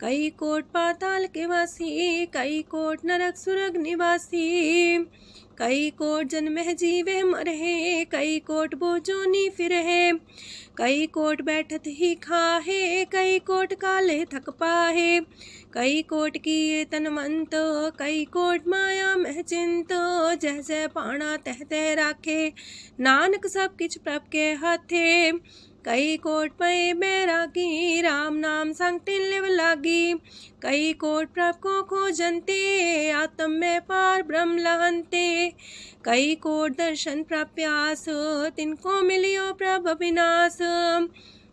Speaker 1: कई कोट पाताल के वासी, कई कोट नरक सुरग निवासी। कई कोट जन्म जीवे मरहे, कई कोट बोझोनी फिरहे। कई कोट बैठत ही खाहे, कई कोट काले थक पाहे। कई कोट की तनवंत, कई कोट माया मह चिंत। जह जह पाणा तह तह राखे, नानक सब किछ प्रभ के हाथे। कई कोट पए बैरागी, राम नाम संग तिन लिव लागी। कई कोट प्रभ को खोजंते, आत्म में पार ब्रह्म लहंते। कई कोट दर्शन प्रप्यास, तिनको मिलियो प्रभ विनाश।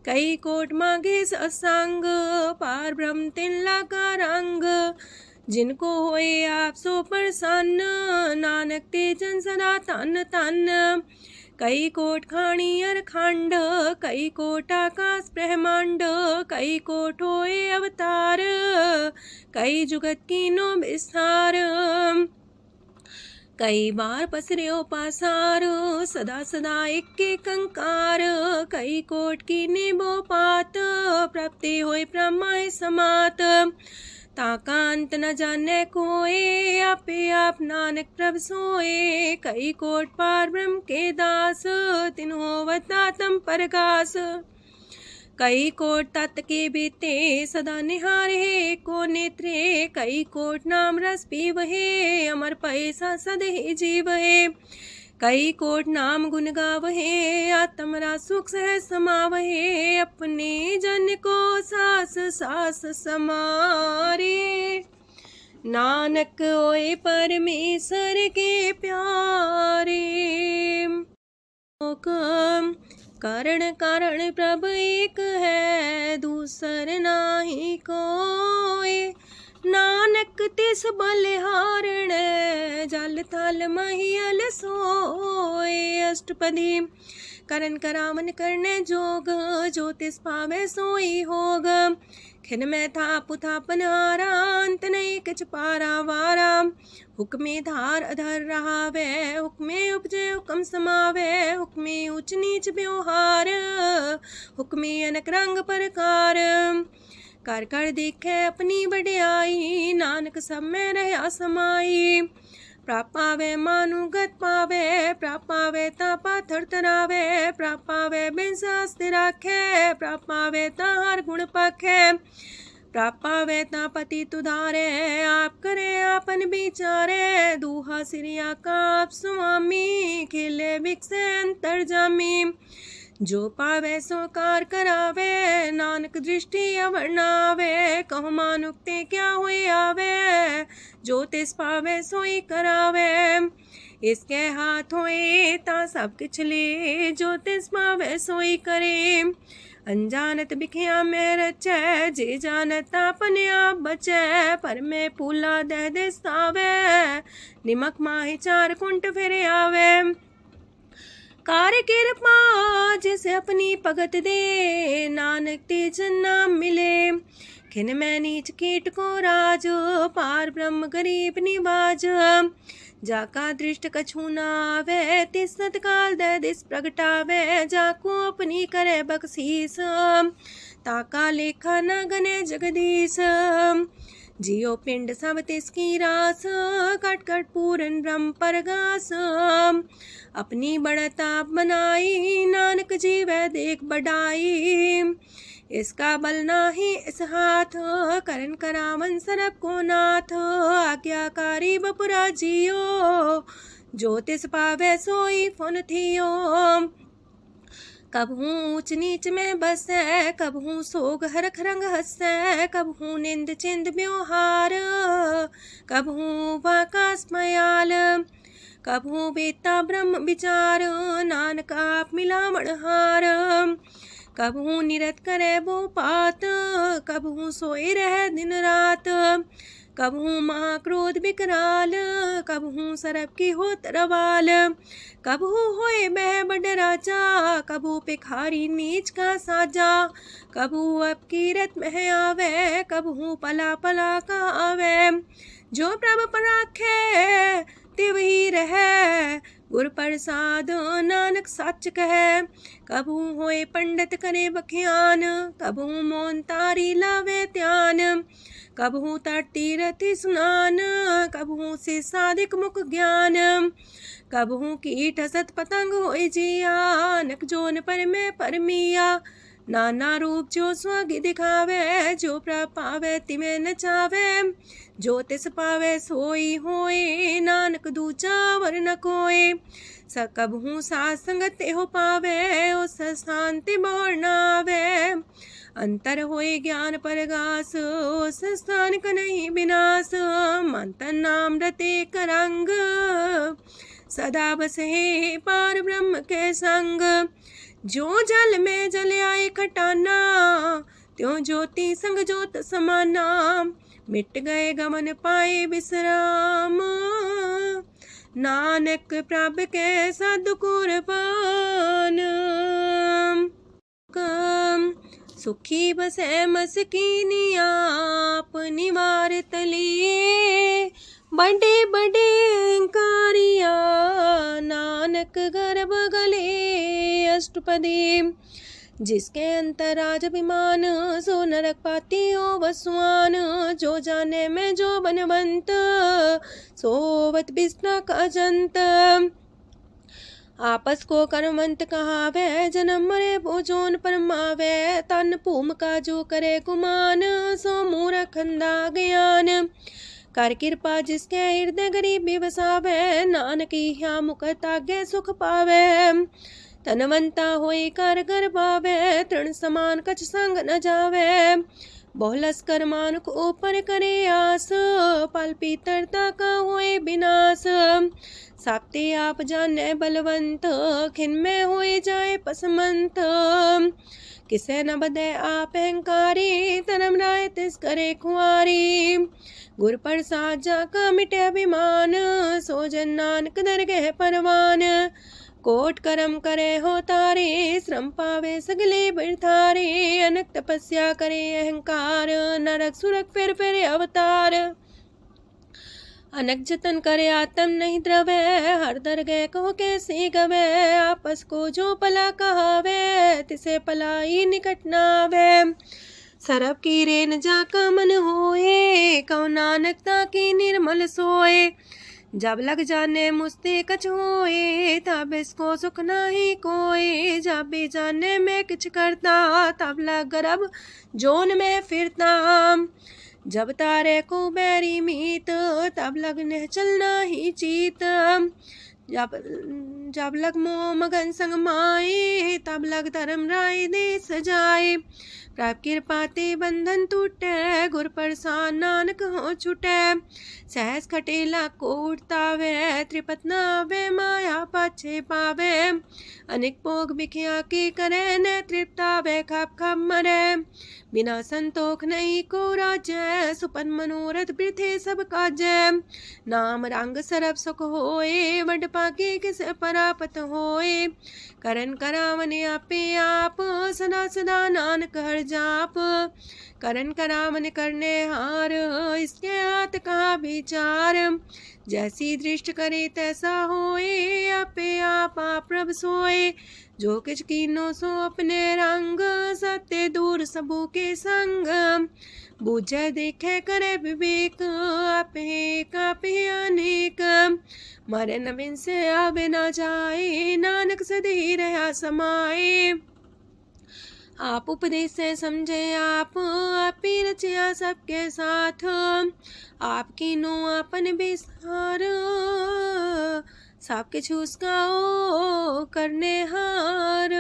Speaker 1: कई कोट मांगे सत्संग, पार ब्रह्म तिन लागा रंग। जिनको होए आप सो प्रसन्न, नानक ते जन सदा तन तन। कई कोट खाणी अर खंड, कई कोट आकाश ब्रह्मांड। कई कोट होए अवतार, कई जुगत कीनो विस्तार। कई बार पसर्यो पासार, सदा सदा एक कंकार। कई कोट की निबो पात, प्राप्ति होए प्रमाय समात। ताका अंत न जाने कोय, आपे आप नानक प्रभ सोए। कई कोट पार ब्रह्म के दास, तिन होवत आत्म परगास। कई कोट तत् के बीते, सदा निहारे को नेत्रे। कई कोट नाम रस पीवहे, अमर पैसा सदहि जीवहे। कई कोट नाम गुण गावहे, आत्मरा सुख सह समावहे। अपने जन को सास सास समारे, नानक होए परमेश्वर के प्यारे। कारण कारण प्रभ एक है, दूसर नाही कोय। नानक तिस बलिहारण, जल थल महियल सोय। अष्टपदी करन करावन करने जोग, जो तिस पावे सोई होग। खिन में थाप थापन हारा, अंत नहीं किछ पारा वारा। हुक्मे धार अधर रहावे, हुक्मे उपजे हुक्म समावे। हुक्मे ऊंच नीच व्यवहार, हुक्मे अनक रंग प्रकार। कर कर देखे अपनी बड़ाई, नानक सब में रहा समाई। प्रापावे मानुगत पावे, प्रापावे ता पाथर तरावे। प्रापावे बिन शास्त्र राखे, प्रापावे ता हर गुण पाखे। प्रापावे ता पति तुधारे, आप करे आपन विचारे। दूहा सिरिया का आप स्वामी, खेले बिकसे अंतर जामी। जो पावे सो कार करावे, नानक दृष्टि अवर्णावे। कहो मानुक्ते क्या हुए आवे, जो तिस पावे सोई करावे। इसके हाथ होए ता सब किछ ले, जो तिस पावे सोई करे। अनजानत बिखिया में रचै, जे जानत अपने आप बचै। पर में पूला दह दिस्तावे, निमक माही चार कुंट फिर आवे। कार कृपा जिसे अपनी भगत दे, नानक तेज नाम मिले। खिन में नीच कीट को राज, पार ब्रह्म गरीब निवाज। जाका दृष्ट कछु न आवे, तिस सतकाल दे दिस प्रगटावे। जाको अपनी करे बख्शीस, ताका लेखा न गने जगदीश। जियो पिंड सब तिसकी रास, कट कट पूरन ब्रह्म परगास। अपनी बढ़ता बनाई, नानक जीवै देख बढ़ाई। इसका बल नाही इस हाथ, करन करावन सरब को नाथ। आज्ञाकारी बपुरा जियो, जो तिस पावे सोई फुन थियो। कबहू ऊंच नीच में बसै, कबहू सोग हरख रंग हंसै। कबहू निंद चिंद व्यवहार, कबहू वाकास मयाल। कबहू बेता ब्रह्म विचार, नानक आप मिलावण हार। कबहू निरत करे वो पात, कबहू सोए रह दिन रात। कबहू महाक्रोध विकराल, कबहू सरब की हो तरवाल। कबहू होए बह बड़ राजा, कबहू भिखारी नीच का साजा। कबहू अब कीरत में आवे, कबहू पला पला का आवे। जो प्रभ पर राखे तिव ही रहे, गुर प्रसाद नानक सच कहे। कबहू होए पंडित करे बख्यान, कबहू मौन तारी लावे ध्यान। कबहू तट तीरथ स्नान, कबहू से साधिक मुख ज्ञान। कबहू कीट हसत पतंग होए जिया, नक जोन पर में परमिया। नाना रूप जो स्वग दिखावे, जो प्रभ पावे तिमें नचावे। जो तिस पावे सोई होए, नानक दूजा वर न कोय। सकबहू साथ संगत हो पावे, उस शांति बोर नावे। अंतर होए ज्ञान परगास, उस स्थान का नहीं विनाश। मंतन नाम रते करंग, सदा बसे पार ब्रह्म के संग। जो जल में जल आए खटाना, त्यों ज्योति संग ज्योत समाना। मिट गए गमन पाए विश्राम, नानक प्रभ के सद कुर्बान। सुखी बसे मस्कीनिया, अपनी वार तलिए। बड़े बड़े कारिया, नानक गर्भ गले। अष्टपदी जिसके अंतराज अभिमान, सो नरक पाती हो बसवान। जो जाने में जो बनवंत, सोवत बिस्ना का जंत। आपस को कर्मवंत कहावे, जन्म मरे भोजोन परमावे। तन भूम का जो करे गुमान, सो मूर्ख अंधा ज्ञान। कर कृपा जिसके हृदय गरीबी बसावे, नानकी ह्या मुख तागे सुख पावे। तनवंता होई कर घर पावे, तृण समान कछ संग न जावे। बहुलस कर मानुक ऊपर करे आस, पल पीतरता का होए विनाश। साप्ते आप जाने बलवंत, खिन में होए जाए पसमंत। किसे न बदे आप अहंकारी, धर्म राय तिस करे खुआरी। गुर प्रसाद जाका मिटे अभिमान, सो जन नानक दरगह परवान। कोट कर्म करे हो तारे, श्रम पावे सगले बिरथारे। अनक तपस्या करे अहंकार, नरक सुरक फिर अवतार। अनक जतन करे आत्म नहीं द्रवे, हर दरगह कहो कैसे गवे। आपस को जो पला कहावे, तिसे पलाई निकट नावे। सरब की रेन जाका मन होए, कहो नानक ताकी निर्मल सोए। जब लग जाने मुझते कछ होए, तब इसको सुख नाही कोई। जब भी जाने में किछ करता, तब लग गर्भ जोन में फिरता। जब तारे को बैरी मीत, तब लगने चलना ही चीत। जब लग मोह मगन संग माए, तब लग धर्म राय दे सजाए। प्रभ कृपा ते बंधन टूटे, गुर प्रसाद नानक हो छूटे। सहस खटेला को उठतावे, त्रिपत नावे माया पाछे पावे। अनेक भोग बिखिया की करे, न तृप्तावे खप खप मरे। बिना संतोख नहीं को राजय, सुपन मनोरथ बिरथे सब काजय। नाम रंग सरब सुख होए, वड पाके किस परापत होए। करन करावन आपे आप, सदा सदा नानक हर जाप। करन करावन करने हार, इसके हाथ का विचार। जैसी दृष्ट करे तैसा होए, आपे आप प्रभ सोए। जो किछ कीनो सो अपने रंग, सत्य दूर सबू के संग। बूझे देखे करे विवेक, आपे अनेक। मरे न बिन से आवे ना जाए, नानक सदी रहा समाए। आप उपदेश से समझे आप ही रचिया सबके साथ। आपकी नो आपन बिसार, सब किछ उसका ओ करने हार।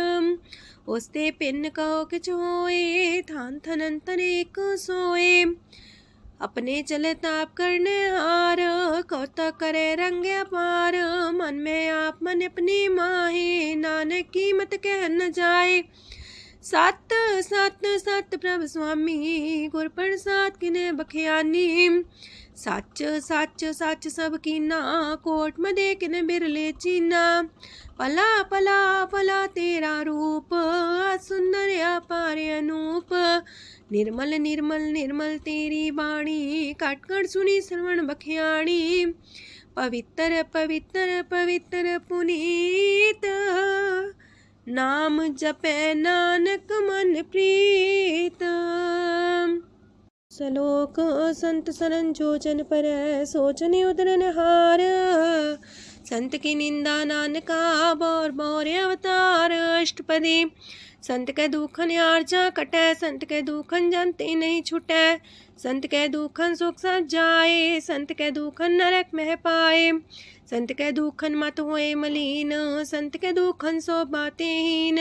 Speaker 1: उसते पिन कहो किछ होए, थान थन एक सोए। अपने चले ताप करने हार, कौतक करे रंग अपार। मन में आप मन अपनी माहे, नानक की मत कह न जाए। सत सत सत प्रभ स्वामी, गुर प्रसाद किने बखियानी। सच सच सच सब कीना, कोट मदे किने बिरले चीना। पला पला पला तेरा रूप, सुंदर अपार अनूप। निर्मल निर्मल निर्मल तेरी बाणी, काट कर सुनी श्रवण बखियाणी। पवित्र पवित्र पवित्र पुनीत, नाम जपे नानक मन प्रीत। सलोक संत सरन जो जन पर, सोचन उदरन हार। संत की निंदा नानका, बौर बौर अवतार। अष्टपदी संत के दुखन आर्जा कटे, संत के दुखन जानते नहीं छूटे। संत के दुखन सुख सब जाए, संत के दुखन नरक में पाए। संत के दुखन मत होए मलीन, संत के दुखन सो बातें हीन।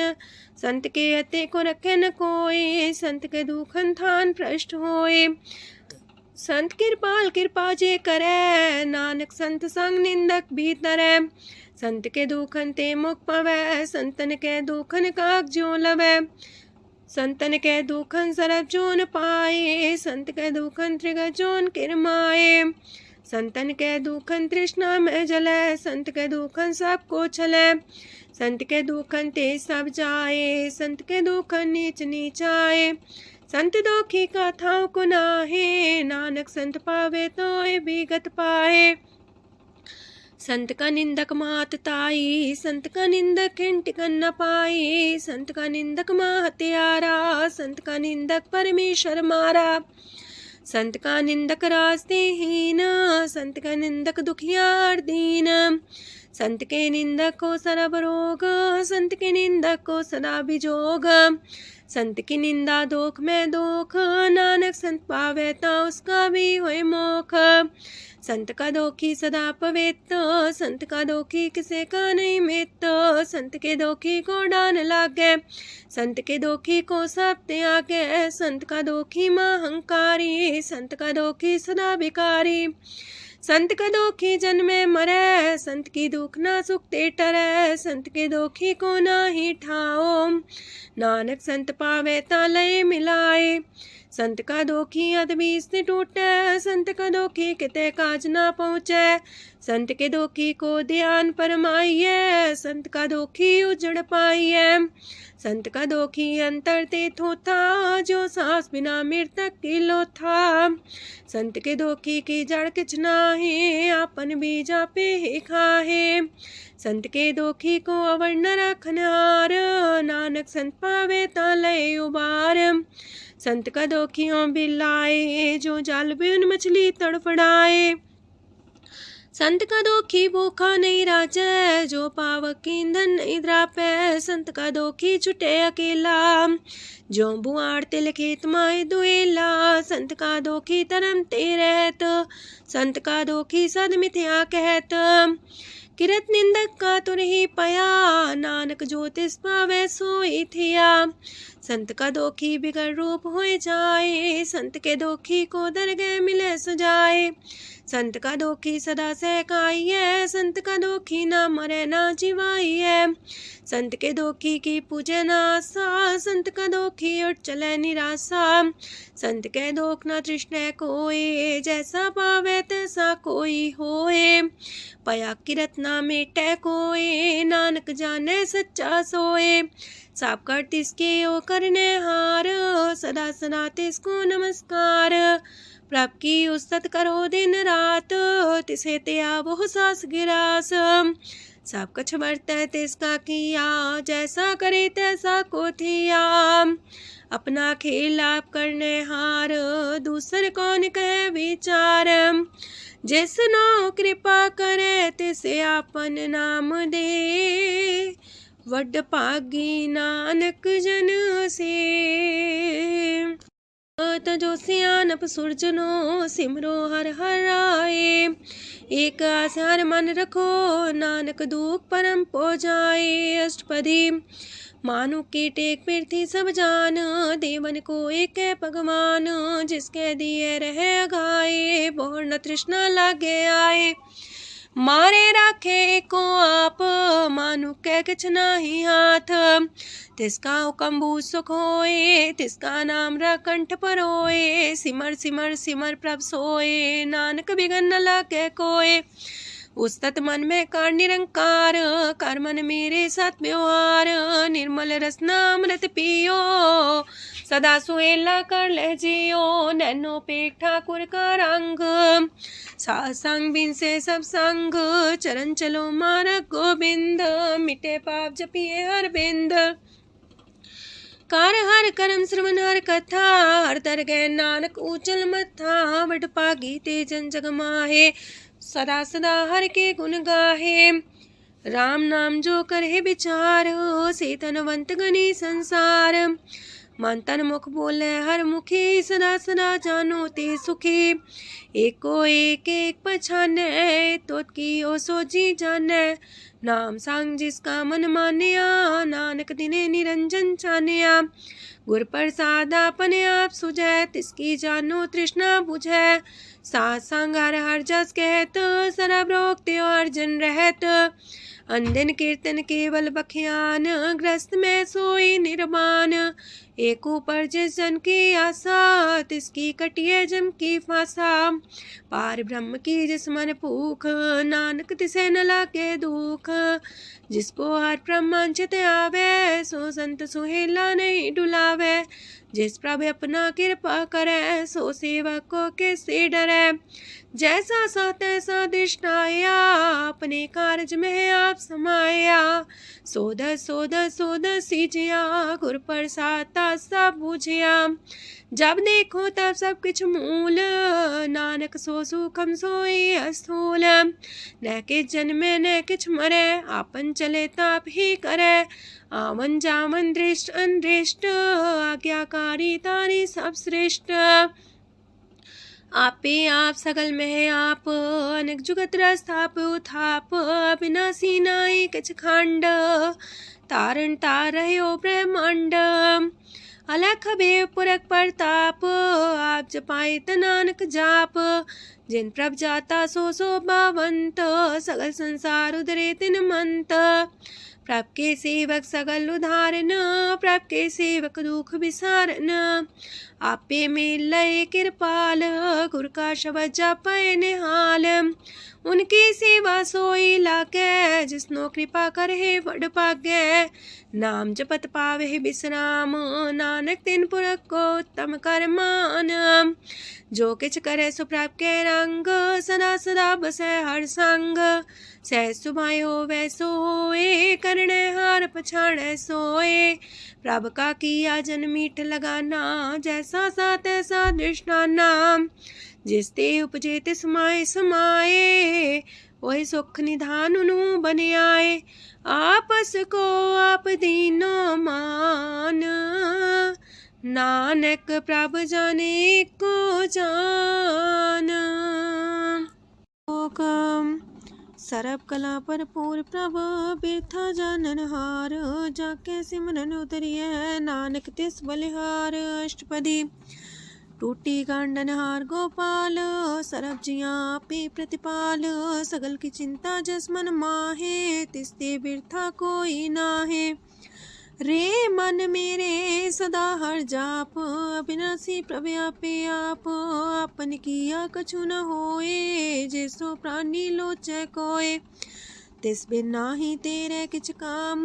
Speaker 1: संत के अते को रखे न कोई, संत के दुखन थान भ्रष्ट होए। संत कृपाल कृपा जे करे, नानक संत संग निंदक भीतरै। संत के दुखन ते मुख पवै, संतन के दुखन काक जो लवै। संतन के दुखन सरब जोन पाए, संत के दुखन त्रिगत जोन किरमाए। संतन के दुखन तृष्णा में जले, संत के दुखन सबको छले। संत के दुखन ते सब जाए, संत के दुखन नीच नीचाए। संत दोखी कथाओं को नाहे, नानक संत पावे तो विगत पाए। संत का निंदक मात ताई, संत का निंदक खिंटिकन न पाई, संत का निंदक माँ हत्यारा, संत का निंदक परमेश्वर मारा। संत का निंदक रास्ते हीन, संत का निंदक दुखियार दीन, संत के निंदक को सरब रोग, संत के निंदक को सदा बिजोग। संत की निंदा दोख में दोख, नानक संत पावे ता उसका भी होए मोख। संत का दोखी सदा पवित्र, संत का दोखी किसे का नहीं मित, संत के दोखी को डान लागे, संत के दोखी को सब त्यागे, संत का दोखी महांकारी, संत का दोखी सदा भिकारी। संत का दोखी जन्मे मरे, संत की दुख ना सुख ते टरे, संत के दोखी को ना ही ठाओ, नानक संत पावे ता लय मिलाए। संत का दोखी अदबीस ने टूटे, संत का दोखी किते काज ना पहुँचे, संत के दोखी को ध्यान परमाइए, संत का दोखी उजड़ पाइए। संत का दोखी अंतर ते थोथा, जो सांस बिना मृतक की लोथा। संत के दोखी की जड़ किछ नाहे, आपन बीजा पे ही खाहे। संत के दोखी को अवर न रखनहार, नानक संत पावे ता लय उबार। संत का दोखियों बिलाए, जो जाल बिन मछली तड़फड़ाए। संत का दोखी भूखा नहीं राजे, जो पावक ईंधन नहीं द्रापे। संत का दोखी छुटे अकेला, जो बुआड़ तिल खेत माए दुएला। संत का दोखी तरम ते रहत, संत का दोखी सद मिथ्या कहत। किरत निंदक का तुर ही पया, नानक जो तिस पावे सोई थिया। संत का दोखी बिगड़ रूप होए जाए, संत के दोखी को दरगह मिले सुजाए। संत का दोखी सदा सहकाइए, संत का दोखी ना मरे ना जिवाइए। संत के दोखी की पूजे ना आशा, संत का दोखी उठ चले निराशा। संत के दोख ना तृष्णा कोई, जैसा पावे तैसा कोई होए। पया किरत ना मेटे कोई, नानक जाने सच्चा सोए। साप कर तिसके ओ करने हार, सदा सदा तिसको नमस्कार। प्रभ की उस्तत करो दिन रात, तिसे त्या वो सास गिरास। सब कछ बरतै तिसका किया, जैसा करे तैसा को थिया। अपना खेल आप करने हार, दूसर कौन कहे विचार। जिसनो कृपा करे तिसे आपन नाम दे, वड भागी नानक जन से। तजो सियानप सुरजनो, सिमरो हर हर आए। एक आस हर मन रखो, नानक दुख परम पो जाए। अष्टपदी मानु के टेक पृथ्वी सब जान, देवन को एक है भगवान। जिसके दिए रहे अघाए, बोर न तृष्णा लागे आए। मारे राखे को आप, मानु के किछ नाही हाथ। तिसका हुक्म बूझ सुख होए, तिसका नाम रकंठ पर होए। सिमर सिमर सिमर प्रभ सोए, नानक बिगन न लागे कोय। उस्तत मन में कर निरंकार, कर मन मेरे साथ व्यवहार। निर्मल रसना अमृत पियो, सदा सुहेला कर ले जियो। नैनो पेट ठाकुर का रंग, सासंग बिन से सब संग। चरण चलो मार्ग गोविंद, मिटे पाप जपिए हर बिंद। कार हर करम श्रवण हर कथा, हर तर गए नानक ऊचल मथा। वड पागी ते जन जग माहे, सदा सदा हर के गुण गाहे। राम नाम जो करे विचार, से तनवंत गनी संसार। मन तन मुख बोले हर मुखी, सदा सदा जानो ते सुखी। एको एक एक पछाने, तो की ओ सोची जाने। नाम सांग जिसका मन मानिया, नानक दिने निरंजन छानिया। गुर प्रसाद अपने आप सुझै, तिसकी जानो तृष्णा बुझै। सात संग हर हर जस कहत, सरब रोग त्यो अर्जन रहत। अंदिन कीर्तन केवल बखियान, ग्रस्त में सोई निर्वाण। एक ऊपर जिस जन की आशा, तिसकी कटिए जम की फांसा। पार ब्रह्म की जिस मन भूख, नानक तिसे न लागे दुख। जिसको हर ब्रह्मांचित आवे, सो संत सुहेला नहीं डुलावे। जिस प्रभु अपना कृपा करे, सो सेवक को किससे डरे। जैसा सा तैसा दृष्टाया, अपने कारज में आप समाया। सोध सोध सोध सीजिया, गुर प्रसाद सब बुझिया। जब देखो तब सब किछ मूल, नानक सो सुखम सोई अस्थूल। न किछ जन्मे न किछ मरे, आपन चले ताप ही करे। आवन जावन दृष्ट अनदृष्ट, आज्ञाकारी तारी सब श्रेष्ठ। आपे आप सगल में आप, अनेक जुगत रस्थाप उथाप। अविनाशी नाई किछ खंड, तारण तार रह्यो ब्रह्मांड। अलख भेव पुरख प्रताप, आप जपाए नानक जाप। जिन प्रभ जाता सो शोभावंत, सगल संसार उधरे तिन मंत। प्रभ के सेवक सगल उधारन, प्रभ के सेवक दुख विसारन। आपे में लय कृपाल, गुर का शब्द जपै निहाल। उनकी सेवा सोई लागे, जिसनो कृपा करे बड़ पागे। नाम जपत पावे विश्राम, नानक तिन पुरख को उत्तम कर मान। जो किछ करे सो प्रभ के रंग, सदा सदा बसै हर संग। सह सुभाए होवे सोए, करणे हार पछाड़े सोए। प्रभ का किया जन मीठ लगाना, जैसा सा तैसा दृष्टाना। जिस ते उपजे तिस माए समाए, वही सुख निधान उनु बन आए। आपस को आप दीनो मान, नानक प्रभ जाने को जान। सरब कला भरपूर प्रभ, बिरथा जानन हार। जाके सिमरन उतरिए, नानक तिस बलिहार। अष्टपदी। टूटी गांडन हार गोपाल, सरब जिया पे प्रतिपाल। सगल की चिंता जस मन माहे, तिसते बिरथा कोई नाहे। रे मन मेरे सदा हर जाप, अविनाशी प्रभु आपे आप। आपन किया कछु न होए, जैसो प्राणी लोचै कोय। तिस बिन नाही तेरे किछ काम,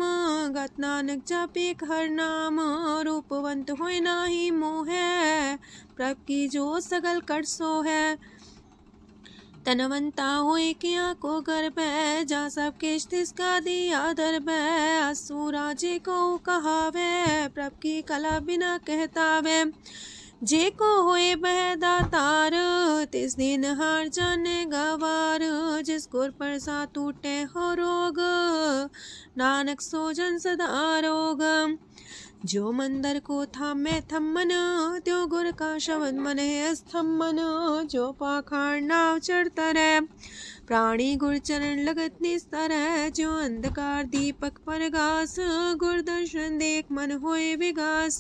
Speaker 1: गत नानक जापे हर नाम। रूपवंत होय नाही मोहै, प्रभ की जो सगल कर सो है। तनवंता होए किया को गर्भ है, जा सब केश तिसका दिया दर्ब है। असु राजे को कहावे, प्रभ की कला बिना कहतावे। जे को होए बह दातार, तिस दिन हार जाने गवार। जिस गुर प्रसाद टूटे हो रोग, नानक सो जन सदा रोग। जो मंदर को थामे थम्मन, त्यो गुर का शब्द मन है स्तम्भन। जो पाखार नाव चढ़ता रहे, प्राणी गुर चरण लगत निस्तर है। जो अंधकार दीपक परगास, गुर दर्शन देख मन होए विगास।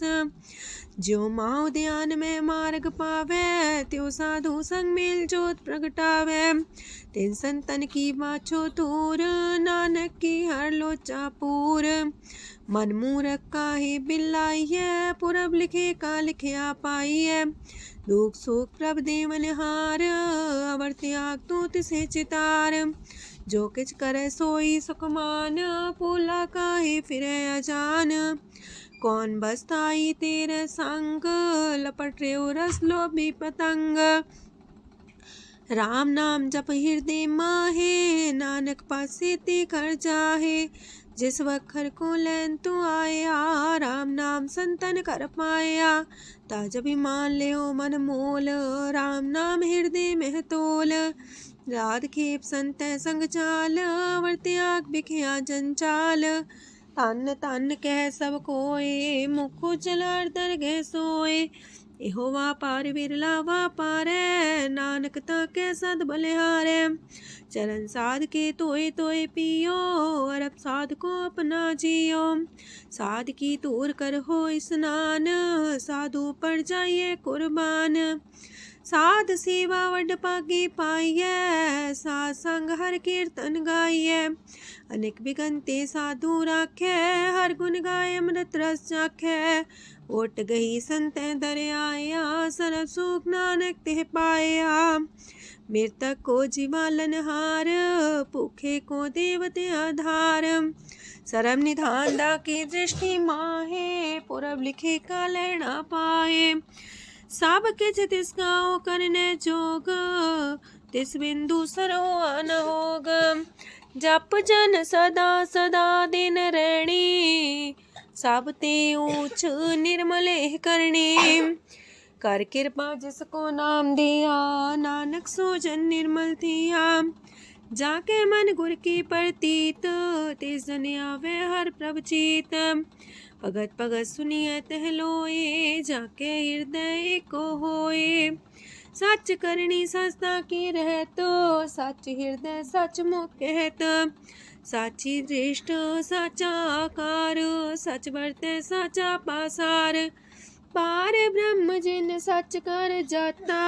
Speaker 1: जो माओ ध्यान में मार्ग पावे, त्यो साधु संग मेल जोत प्रगटावे। तिन संतन की बाछो दूर, नानक की हर लोचा पूर। मन मूरख काहे बिलाइए, पुरब लिखे का लिखिया पाइए। दुख सुख प्रभ देवन हार, अवर त्याग तू तिसे चितार। जो किछ करे सोई सुखमान, पोला काहे फिरे अजान। कौन बसताई तेरे संग, लपट रे रस लोभी पतंग। राम नाम जप हृदय माहे, नानक पासे ते कर जाहे। जिस वखर को लैन तू आया, राम नाम संतन कर पाया। ताज अभिमान ले ओ मन मोल, राम नाम हृदय में तोल। राध खेप संत संग चाल, अवर त्याग बिखिया जंचाल। तन तन कह सब कोय, मुख उजल दरगह सोए। एहो वापार विरला वापारै, नानक ताके सद बलिहारै। चरण साध के तोय तोय पियो, अरब साध को अपना जियो। साध की दूर कर हो स्नान, साधु पर जाइए कुर्बान। साध सेवा वड पागे पाइए, साध संग हर कीर्तन गाइए। अनेक बिगंते साधु राखे, हर गुण गाय अमृत रस चाखे। ओट गई संत दर आया, सरब सुख नानक तिह पाया। मृतक को जीवालन हार, भूखे को देवते आधार। सरम निधान दा की दृष्टि माहे, पुरब लिखे का लेना पाए। सब किछ तिस गाओ करने जोग, तिस बिंदु सरोआ न होग। जप जन सदा सदा दिन रैणी, सब ते ऊंच निर्मले करणी। कर कृपा जिसको नाम दिया, नानक सो जन निर्मल थिया। जाके मन गुर की प्रतीत, तिस जन आवे हर प्रभ चीत। भगत भगत सुनिए तह लोए, जाके हृदय को होए। सच करनी सस्ता की रहत, सच हृदय सच मुख कहत। साची दृष्ट साचा आकार, सच बरते साचा पासार। पार ब्रह्म जिन सच कर जाता,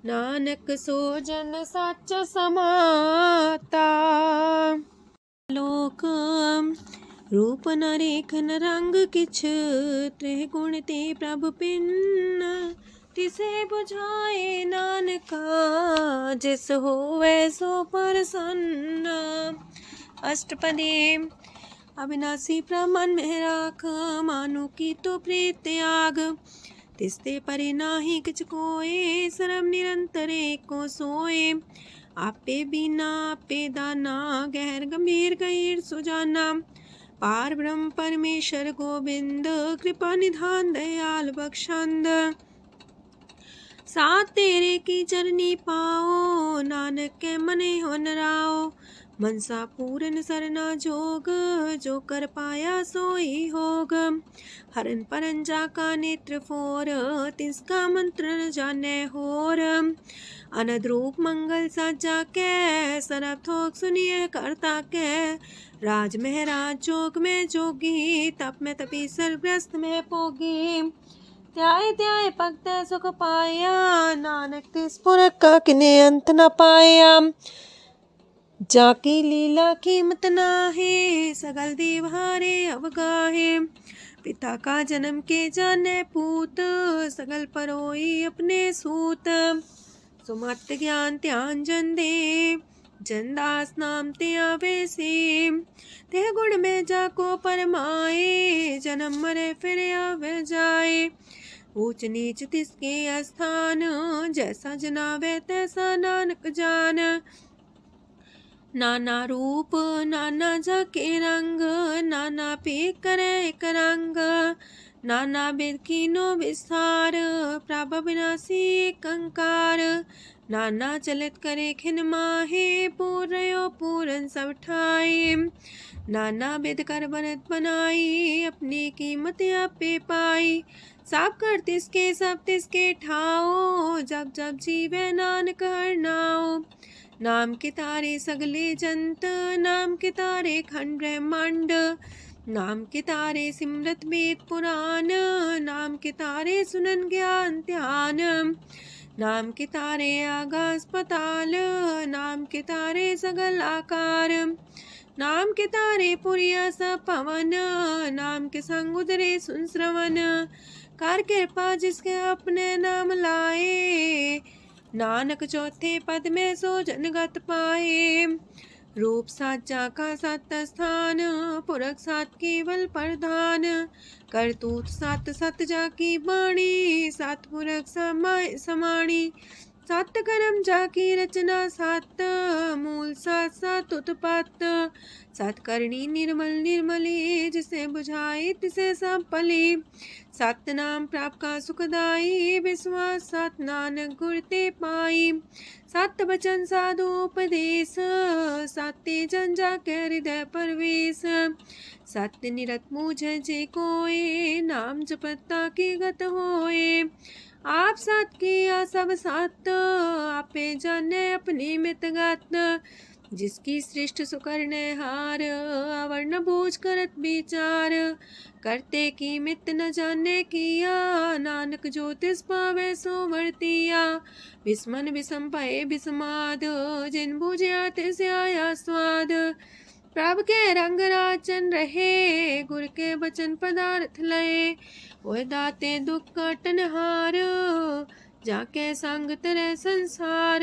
Speaker 1: नानक सो जन सच समाता। लोक रूप न रेख न रंग किछ, त्रिह गुण ते प्रभ पिन। तिसे बुझाए नानका, जिस होवे सो प्रसन्न। अष्टपदी। अविनाशी प्रमन में राख, मानो की तो प्रीत त्याग। तिसते परे नाही किछ कोय, सरम निरंतर एको सोए। आपे बिना आपे दाना, गहर गंभीर गहीर सुजाना। पार ब्रह्म परमेश्वर गोविंद, कृपा निधान दयाल बख्शंद। साथ तेरे की चरनी पाओ, नानक के मने हो नराओ। मनसा पूरन सरना जोग, जो कर पाया सोई होग। हरन परन जाका नेत्र फोर, तिसका मंत्र न जाने होर। अनद रूप मंगल साजा के, सरब थोक सुनिए करता के। राज महराज जोग में जोगी, तप में तपी सरग्रस्त में पोगी। त्याय त्याय भक्त सुख पाया, नानक तिस पुरख का किने अंत न पाया। जाकी लीला कीमत नाहे, सगल देव हारे अवगाहे। पिता का जन्म के जाने पूत, सगल परोई अपने सूत। सुमत ज्ञान ध्यान जन दे, जनदास नाम ते आवे से। ते गुण में जाको परमाए, जन्म मरे फिर आवे जाए। ऊंच नीच तिसके स्थान, जैसा जनावे तैसा नानक जान। नाना रूप नाना जाके रंग, नाना पे करे एक रंग। नाना विध कीनो विस्तार, प्रभ विनाशी एक अंकार। नाना चलित करे खिन माहे, पूर्यो पूरन सब ठाए। नाना विध कर बनत बनाई, अपनी कीमत आपे पाई। सब कर तिसके सब तिसके ठाओ, जब जब जीवे नानक हर नाओ। नाम के तारे सगले जंत, नाम के तारे खंड ब्रह्मांड। नाम के तारे सिमरत वेद पुराण, नाम के तारे सुनन ज्ञान ध्यान। नाम के तारे आकाश पताल, नाम के तारे सगल आकार। नाम के तारे पुरिया सब पवन, नाम के संग उदरे सुन श्रवण। कर कृपा जिसके अपने नाम लाए, नानक चौथे पद में सो जनगत पाए। रूप साचा का सत स्थान, पुरख सात केवल प्रधान। करतूत सत सत जाकी बाणी, सत पुरख समाणी। सत कर्म जाकी रचना सत, मूल सात सात उत्पत्त। सत करणी निर्मल निर्मली, जिसे बुझाई तिसे सब पली। सत नाम प्राप का सुखदाई, विश्वास सत नानक गुर ते पाई। सत वचन साधु उपदेश, सत्य जन जाके हृदय परवेश। सत्य निरत मुझे जे कोय, नाम जपता की गत होए। आप सत किया सब सत, आपे जाने अपनी मित गत। जिसकी सृष्ट सुकरने हार, अवर्ण बूझ करत विचार। करते की मित न जाने किया, नानक जो तिस पावे सो वर्तिया। विस्मन विषम भय विस्माद, जिन बुझिया तिस आया स्वाद। प्रभ के रंग राचन रहे, गुर के बचन पदार्थ लय। ओए दाते दुख काटन हार, जाके संग तरे संसार।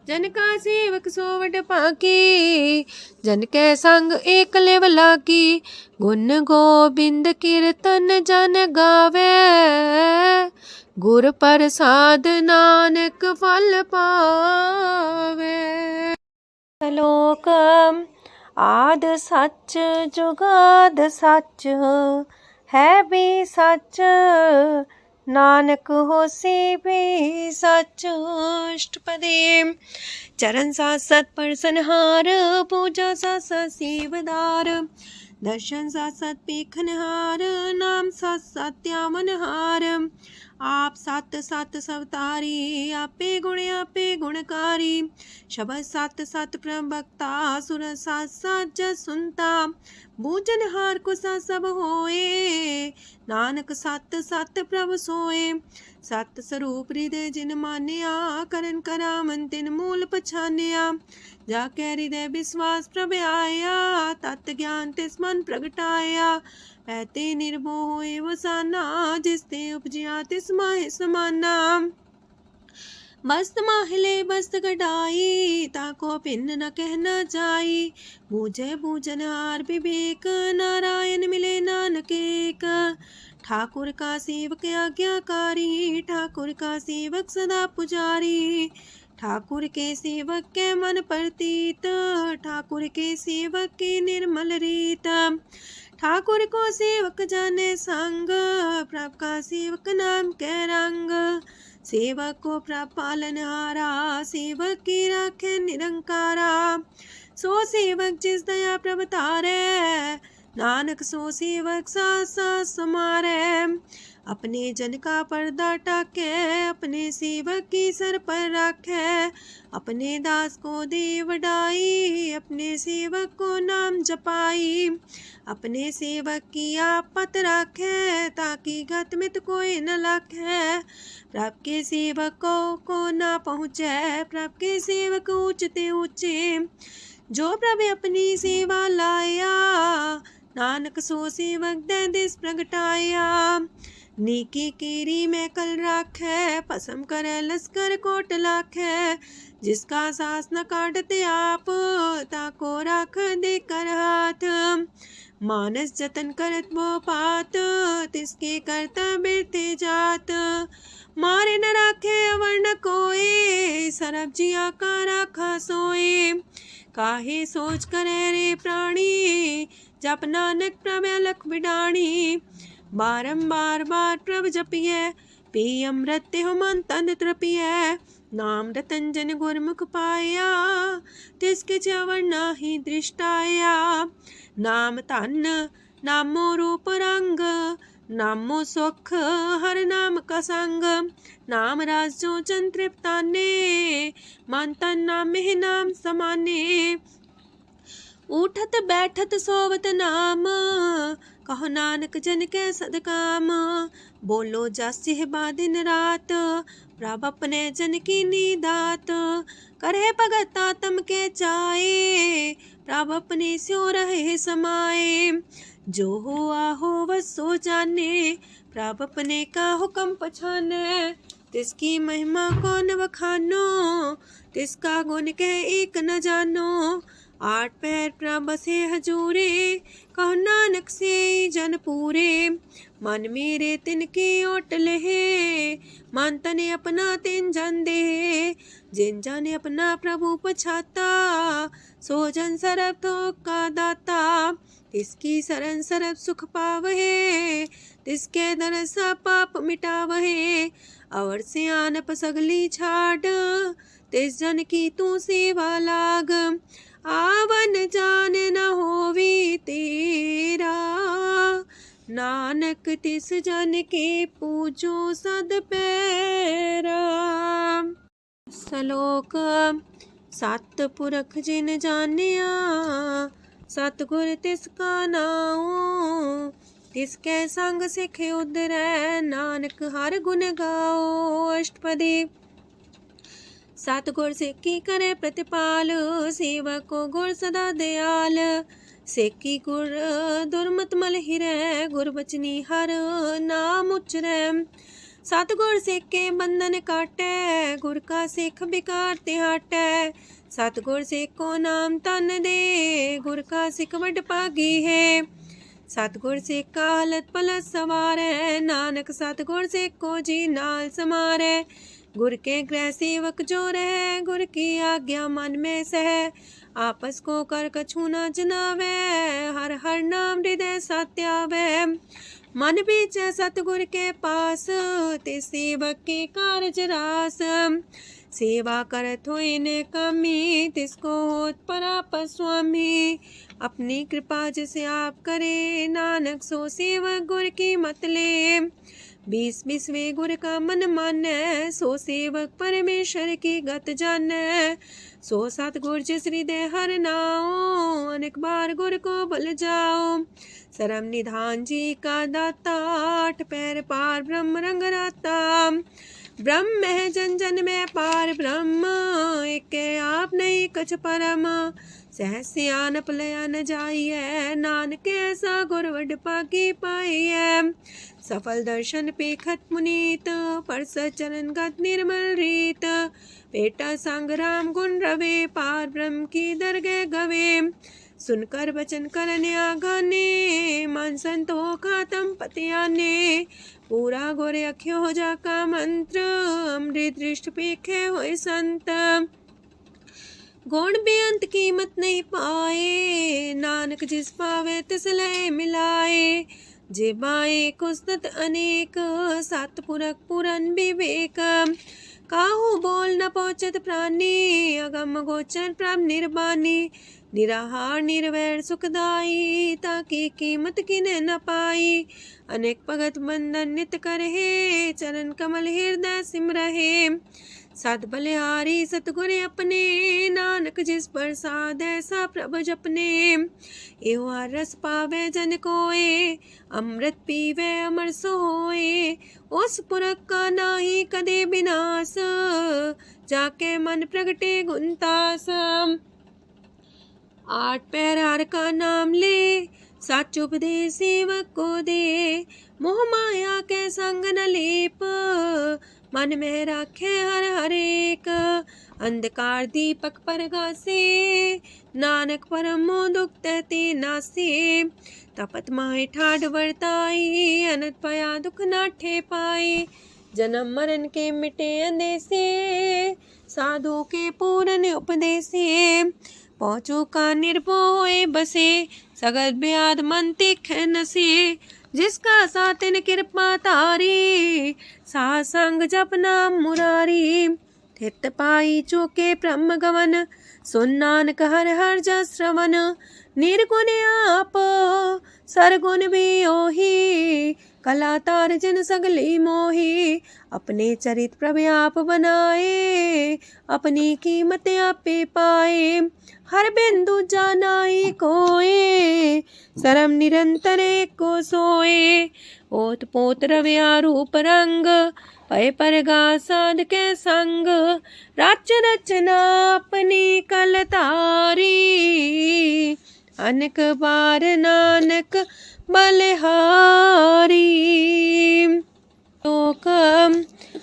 Speaker 1: जन का सेवक सोवट पाकी, जन के संग एक लेवला की। गुण गोबिंद कीर्तन जन गावे, गुर प्रसाद नानक फल पावे। श्लोक आद सच जुगाद सच, है भी सच नानक होसी भी सच। अष्टपदी चरण साथ सत परसनहार, पूजा साथ साथ सेवदार। दर्शन साथ साथ पेखनहार, नाम साथ साथ त्यामनहार। आप सत सत सवतारी, आपे गुणकारी। शबद सत सत प्रवक्ता, सुर साथ साथ जस सुनता। बूझनहार को सा सब होए, नानक सत सत प्रभ सोए। सत स्वरूप हृदय जिन मानिया, करन करामन तिन मूल पछानिया। जाके हृदय विश्वास प्रभ आया, तत् ज्ञान तिस मन प्रगटाया। ऐते निर्भो होए वसाना, जिसते उपजिया तिस माहि समाना। बस्त माहिले बस्त कटाई, ताको भिन्न न कहना जाई। बूझे बूझनहार विवेक, नारायण मिले नानक एक। ठाकुर का सेवक आज्ञाकारी, ठाकुर का सेवक सदा पुजारी। ठाकुर के सेवक के मन प्रतीत, ठाकुर के सेवक की निर्मल रीत। ठाकुर को सेवक जाने संग, प्रभ का सेवक नाम के रंग। सेवक को प्रभ पालनहारा, सेवक की राखे निरंकारा। सो सेवक जिस दया प्रभ तारे, नानक सो सेवक साथ साथ समारे। अपने जन का पर्दा टाके, अपने सेवक की सर पर रखे। अपने दास को दे वडाई, अपने सेवक को नाम जपाई। अपने सेवक की आपत राखे, ताकि गत मित कोई न लखे। प्रभ के सेवकों को ना पहुँचे, प्रभ के सेवक ऊंचते ऊंचे। जो प्रभु अपनी सेवा लाया, नानक सो सेवक दे दिस प्रगटाया। नीकी केरी में कल राखे, पसम करे लश्कर कोट लाखे। जिसका सास न काटते आप, ताको राख दे कर हाथ। मानस जतन करत वो पात, तिसके करता बिरते जात। मारे न राखे अवर न कोई, सरब जिया का राखा सोए। काहे सोच करे रे प्राणी, जप नानक प्रभ अलख बिडाणी। बारंबार बार प्रभ जपिए, पी अमृत हो मन तन तृपिए। नाम रतन जन गुरमुख पाया, तिसके च्यवर नाही दृष्टाया। नाम धन नामो रूप रंग, नामो सुख हर नाम का संग। नाम राज जो जन तृप्ताने, मन तन नाम में नाम समाने। उठत बैठत सोवत नाम, कहो नानक जन के सदकाम। बोलो जस बा दिन रात, प्रभ अपने जन की नीदात। करे भगत आत्म के चाए, प्रभ अपने स्यो रहे समाए। जो हुआ हो वसो जाने, प्रभ अपने का हुक्म पछाने। तिसकी महिमा कौन बखानो, तिसका गुण के एक न जानो। आठ पैर प्रभ बसे हजूरे, कहो नानक से जन पूरे। मन मेरे तिनके ओट लहे, मन तने अपना तिन जन दे। जिन जन अपना प्रभु पछाता, सो जन सरब थोक का दाता। तिसकी शरण सरब सुख पावहे, तिसके दरस पाप मिटावहे। अवर से आन पसगली छाड़, तिस जन की तू सेवा लाग। आवन जान न होवी तेरा, नानक तिस जन के पूजो सद पैरा। श्लोक सत पुरख जिन जानिया, सतगुर तिसका नाओ। तिसके संग सिख उधरै, नानक हर गुण गाओ। अष्टपदी सतगुर सिक्खी करे प्रतिपाल, सेवक को गुर सदा दयाल। सेकी गुर दुर्मत मल हिरै, गुर बचनी हर नाम उचरै। सतगुर सिख के बंधन काटै, गुर का सिख बिकार ते हटै। सतगुर सिख को नाम तन दे, गुर का सिख वड भागी है। सतगुर सिख का हलत पलत सवारै, नानक सतगुर सिख को जी नाल समारै। गुर के गृह सेवक जो रहे, गुर की आज्ञा मन में सह। आपस को कर कछु न जनावै, हर हर नाम हृदय सत्यावै। मन बीच सतगुर के पास, ते सेवक के कारज रास। सेवा करत होए ने कामी, तिसको होत परापर स्वामी। अपनी कृपा जिसे आप करे, नानक सो सेवक गुर की मत ले। 20 गुर का मन मानै, सो सेवक परमेश्वर की गत जानै। सो सतगुर जिस हृदय हर नाओ, अनेक बार गुर को भल जाओ। सरम निधान जी का दाता, 8 पैर पार ब्रह्म रंग राता। ब्रह्म है जन जन में पार ब्रह्म, एक आप नहीं कछ परम। सहस सियानप लया न जाइए, नानक ऐसा गुर वड पागी पाइए। सफल दर्शन पेखत मुनीत, परस चरण गत निर्मल रीत। बेटा संग राम गुण रवे, पार ब्रह्म की दरगह गवे। सुनकर बचन करने आगाने, मन संतो खातम पतियाने। पूरा गोरे अख्यो हो जा का मंत्र, अमृत दृष्ट पेखे होए संत। गुण बेअंत कीमत नहीं पाए, नानक जिस पावे तिस लय मिलाए। जे बाए कुस्तत अनेक, सतपुरख पुरन विवेक। काहू बोल न पहुँचत प्राणी, अगम गोचर प्रभ निर्बानी। निराहार निर्वैर सुखदाई, ताकि कीमत किने न पाई। अनेक भगत बंधन नित करहे, चरण कमल हृदय सिमरहे। सद बलिहारी सतगुर अपने, नानक जिस प्रसाद ऐसा प्रभ जपने। एहो रस पावे जन कोए, अमृत पीवे अमर सोए। उस पुरख का नाही कदे विनाश, जाके मन प्रगटे गुणतास। 8 पैर हर का नाम ले, सच उपदेश सेवक को दे। मोह माया के संग न लेप, मन में राखे हर हर एक। अंधकार दीपक परगासे, नानक परम मोह दुख तहते नासे। तपत माहे ठाड वर्ताई, अनंत पया दुख नाठे पाए। जन्म मरण के मिटे अंदेसे, साधु के पूरन उपदेसे। पहुँचो का निर्भय बसे, सगत ब्याद मन तिख नसे। जिसका सातिन कृपा तारी, सासंग जप नाम मुरारी। थित पाई चूके ब्रह्म गवन, सुन नानक हर हर जस श्रवण। निर्गुण आप सरगुण भी ओही, कला तार जिन सगली मोही। अपने चरित प्रभ आप बनाए, अपनी कीमत आपे पाए। हर बिंदु जानाई कोए, सरम निरंतर को सोए। ओत पोत रव्या रूप रंग, पय परगा साध के संग। राच रचना अपनी कलतारी, अनेक बार नानक बलिहारी। लोक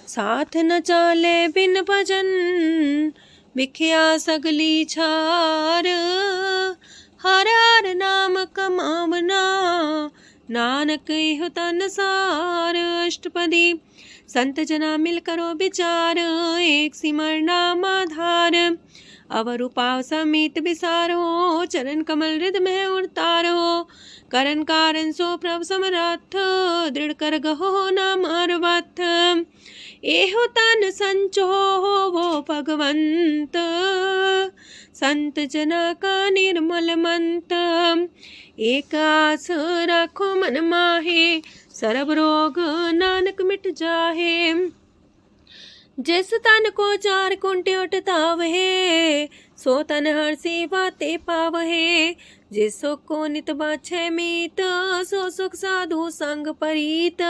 Speaker 1: साथ न चाले बिन भजन, बिखिया सगली छार। हर हर नाम कमावना, नानक इह तन सार। अष्टपदी संत जना मिल करो विचार, एक सिमर नाम आधार। अवर उपाव समीत विसारो, चरण कमल हृद में उतारो। करण कारण सो प्रभ समरथ, दृढ़ कर गहो नाम अर्वथ। एहो तन संचो वो भगवंत, संत जना का निर्मल मंत। एक आस राखो मन माहे, सरब रोग नानक मिट जाहे। जिस तन को 4 कुंटे उठतावहे, सो तन हर सेवा ते पावहे। जिस सुख को नित बाछे मीत, सो सुख साधु संग परीत।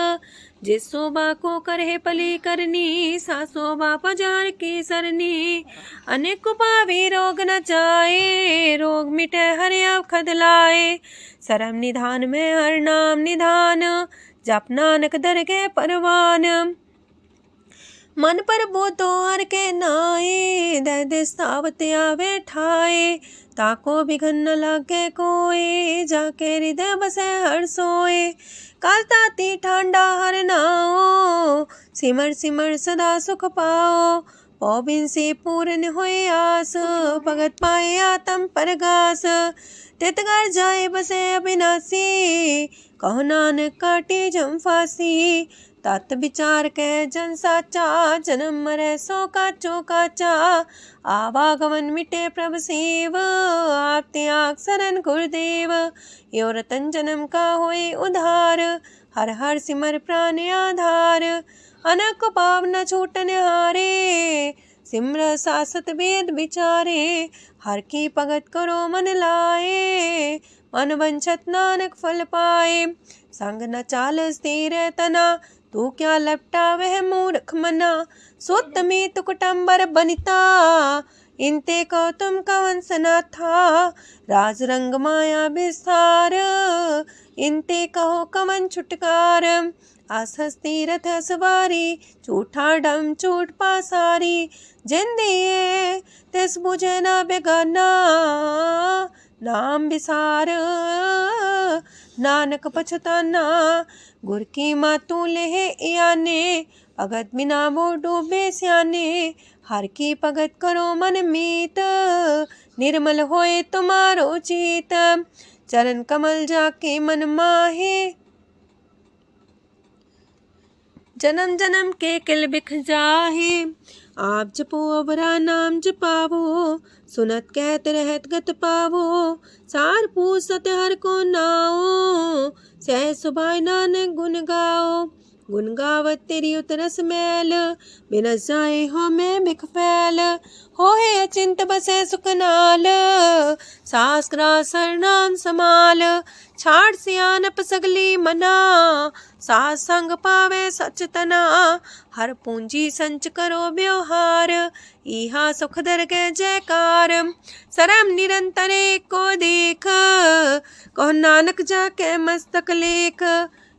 Speaker 1: जिस शोभा को करहे पली करनी, सा शोभा पजार की सरनी। अनेक पावे रोग न जाए, रोग मिटे हर अवखद लाए। सरम निधान में हर नाम निधान, जप नानक दरगे परवान। मन पर बोधो हर के नाए, दह दिस तावत आवे ठाए। ताको बिघन न लागे कोए, जाके हृदय बसे हर सोए। काल ताती ठांडा हर नाओ, सिमर सिमर सदा सुख पाओ। पौबिन से पूर्ण होए आस, भगत पाए आत्म परगास। तितगर जाए बसे अविनाशी, कहो नानक काटे जम फांसी। तत् विचार के जन साचा, जन्म मरे सो काचो काचा। आवागमन मिटे प्रभ सेव, आप त्याग शरण गुरुदेव। यो रतन जन्म का होए उधार, हर हर सिमर प्राण आधार। अनक पाव न छूटन हारे, सिमर सासत वेद विचारे। हर की भगत करो मन लाए, मन वंछत नानक फल पाए। संग न चाल स्थिर तना, तू क्या लपटा वह मूर्ख मना। सोत में तु कुटुम्बर बनिता, इनते को तुम कवन सना था। राज रंग माया विस्तार, इनते कहो कवन छुटकार। आस हस्ती रथ सवारी, झूठा डम झूठ पासारी। जिन दिए तिस बुझे न बेगाना, नाम विसार नानक पछताना। गुर की मातू लेह याने, भगत बिना वो डूबे स्याने। हर की भगत करो मन मीत, निर्मल होए तुम्हारो चित। चरण कमल जाके मन माहे, जन्म जन्म के किल बिख जाहे। आप जपो अवरा नाम जपावो, सुनत कहत रहत गत पावो। सार पूछ सत हर को नाओ, सह सुभाय नानक गुन गाओ। गुन गावत तेरी उतरस मैल, बिनस जाए हो मैं बिख फैल। हो है अचिंत बसे सुखनाल, शास्त्रा सरनाम समाल। छाड़ सियानप सगली मना, साथ संग पावे सच तना। हर पूंजी संच करो व्यवहार, इहा सुख दर के जयकार। सरम निरंतर को देख, कहो नानक जाके मस्तक लेख।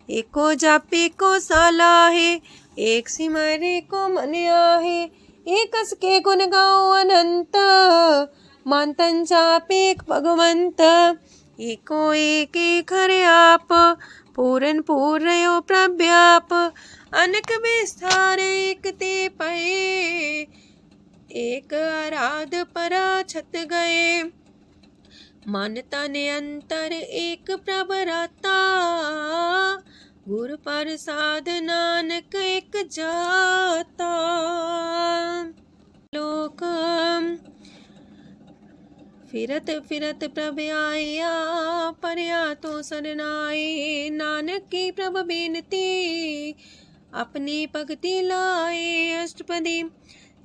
Speaker 1: एको जापे को साला है, एक सिमरे को मन आहे। एक अस के गुण गाओ अनंत, मानतन जापे भगवंत। एको एक एक हरे आप, पूरन पूर्णयो प्रव्याप। अनक विस्तार एक ते पए, एक आराध परा छत गए। मन तन अंतर एक प्रभ राता, गुर प्रसाद नानक एक जाता। लोक फिरत फिरत प्रभ आया, परया तो सरनाए। नानक की प्रभ बेनती, अपनी भगति लाए। अष्टपदी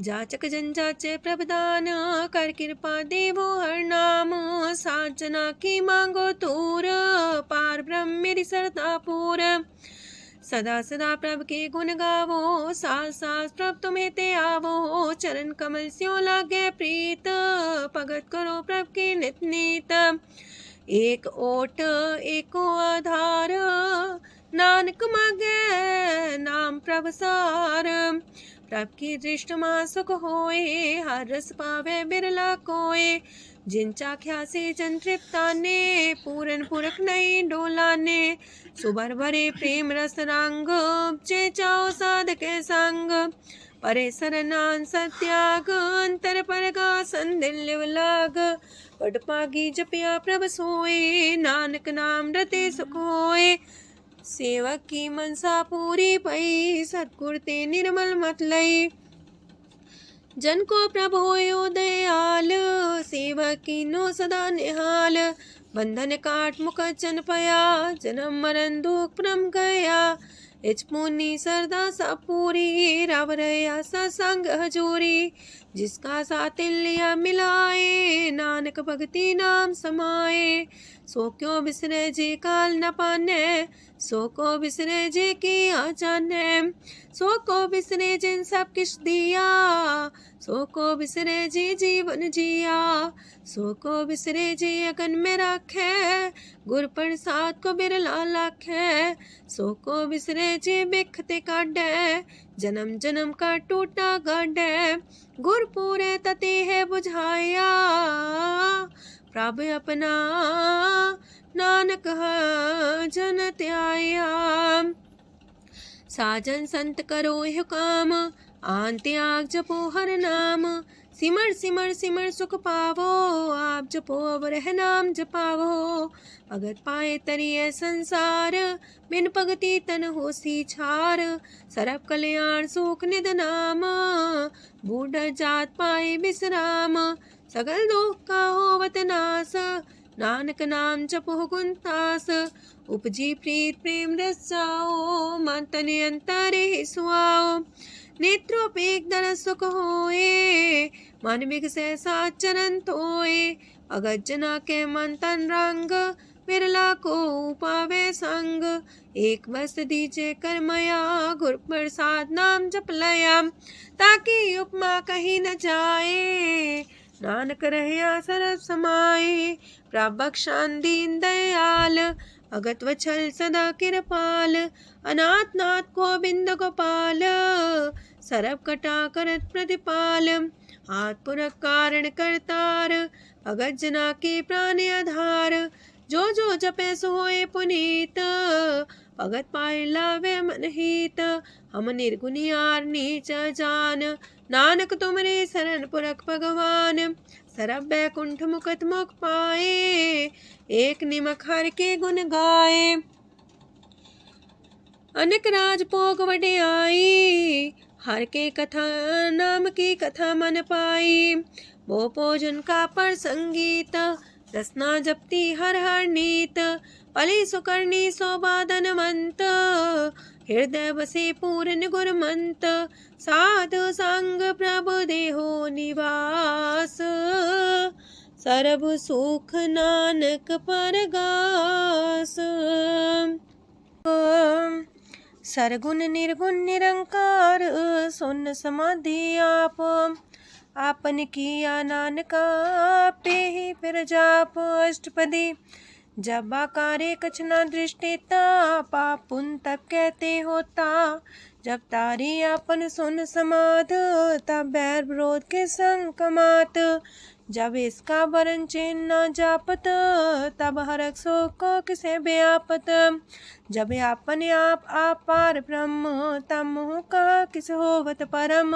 Speaker 1: जाचक जन जाचे प्रभदान, कर कृपा देवो हर नाम। सात जना की मांगो तूर, पार ब्रह्म मेरी सरदा पूर। सदा सदा प्रभ के गुण गावो, सास सास प्रभ तुम्हें ते आवो। चरण कमल स्यों लागे प्रीत, भगत करो प्रभ के नित नीत। एक ओट एको आधार, नानक मांगे नाम प्रभ सार। प्रभ की दृष्ट मां सुख होए, हर रस पावे बिरला कोय। जिन चाख्या से जन तृप्ताने, पूरन पुरख नहीं डोलाने। सुबर भरे प्रेम रस रंग, जे चाओ साधके संग। परे सरनान सत्याग, अंतर परगा संदिल लाग। पट पागी जपिया प्रभ सोए, नानक नाम रते सुख होए। सेवक की मनसा पूरी पई, सतगुर ते निर्मल मत लई। जन को प्रभु होयो दयाल, सेवक की नो सदा निहाल। बंधन काट मुकचन पया, जन्म मरण दुख परम गया। इच पुनी सरदा सा पूरी, रव रया सत्संग हजूरी। जिसका सातिल्य मिलाए, नानक भगति नाम समाए। सो क्यों बिसरे जे काल न पाने, सो को बिसरे जे की आ जाने। सो को बिसरे जिन सब किछ दिया, सो को बिसरे जी जीवन जिया। सो को बिसरे जी अगन में राखे, गुर प्रसाद को बिरला लाखे। सो को बिसरे जे बिख ते काढै, जन्म जन्म का टूटा गाढै, गुरपूरे तते है बुझाया, प्रभ अपना नानक जन त्याया। साजन संत करो यह काम, आन त्याग जपो हर नाम, सिमर सिमर सिमर सुख पावो, आप जपो अब रह नाम जपावो। भगत पाए तरिए संसार, बिन भगति तन होसी छार, सरब कल्याण सुख निध नाम, बूढ़ जात पाए विश्राम, सगल दुख का होवत नाश, नानक नाम जपो गुणतास, उपजी प्रीत प्रेम रस जाओ, मन तन अंतरे सुआओ, नेत्रोपेक दरस सुख होए, मन बिगसै सात चरण तोए, अगत जना के मन तन रंग, बिरला को पावे संग, एक बस दीजे कर मया, गुर प्रसाद नाम जप लया, ताकि उपमा कहीं न जाए, नानक रहे सरब समाए, प्रभ बख्शान दीन दयाल, अगत वछल सदा कृपाल, अनाथ नाथ गोविंद गोपाल, सरब कटा करत प्रतिपाल, हाथ पुरख कारण करतार, अगत जना के प्राण आधार, जो जो जपे सो होए पुनीत, भगत पाए लावे मन हित, हम निर्गुनियार नीच जान, नानक तुमरे शरण पुरख भगवान, सरब बैकुंठ मुकत मुख पाए, एक निमक हर के गुण गाए, अनक राज भोग वड्याई, हर के कथा नाम की कथा मन पाई, वो भोजन का पर संगीत, रसना जपती हर हर नीत, पली सुकर्णी शोभा धनवंत, हृदय बसे पूर्ण गुरमंत, साधु संग प्रभु देहो निवास, सरब सुख नानक परगास। सरगुण निर्गुण निरंकार, सुन समाधि आप, आपन किया नानका पे ही फिर जाप, अष्टपदी जब आकारे कछ न दृष्टिता, पाप पुन तब कहते होता, जब तारी आपन सुन समाध, तब बैर विरोध के संग कमात, जब इसका वरण चिन्ह न जापत, तब हरक शोक को किसे व्यापत, जब आपने आप पार ब्रह्म, तब मोह का किस होवत परम,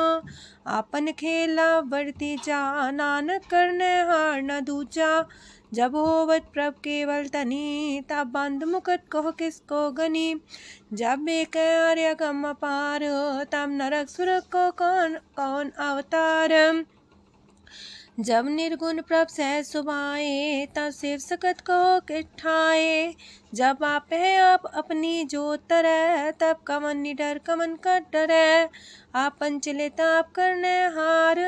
Speaker 1: आपन खेला बढ़ती जा, नानक करने हार न दूजा, जब होवत प्रभ केवल तनी, तब बंद मुकट कहो किसको गनी, जब एक आर्य गम पार, तब नरक सुरक को कौन कौन अवतार, जब निर्गुण प्रभ सह सुभाए, तब शिव सकत को किठाए, जब आप है आप अपनी जो तरह, तब कमन निडर कमन का डरै, आपन चले ताप करने हार,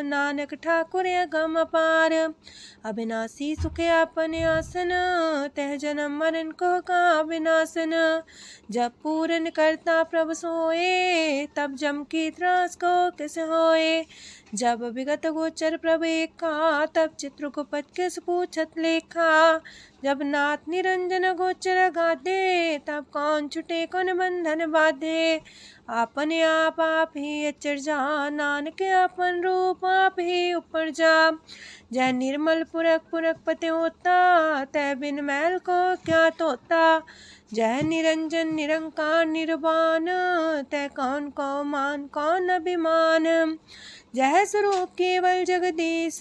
Speaker 1: नानक ठाकुर गम पार, अविनाशी सुखे आपन आसन, तह जन्म मरण को का विनाशन, जब पूरन करता प्रभु सोए, तब जम की त्रास को किस होए, जब विगत गोचर प्रभु एका, तब चित्रगुप्त किस पूछत लेखा, जब नाथ निरंजन गोचर गाधे, तब कौन छुटे कौन बंधन बाधे, आपने आप ही अचर जा, नानक आपन रूप आप ही ऊपर जा, जय निर्मल पुरख पुरख पते होता, तय बिन मैल को क्या तोता, जय निरंजन निरंकार निर्वाण, तय कौन को मान कौन अभिमान, जय स्वरूप केवल जगदीश,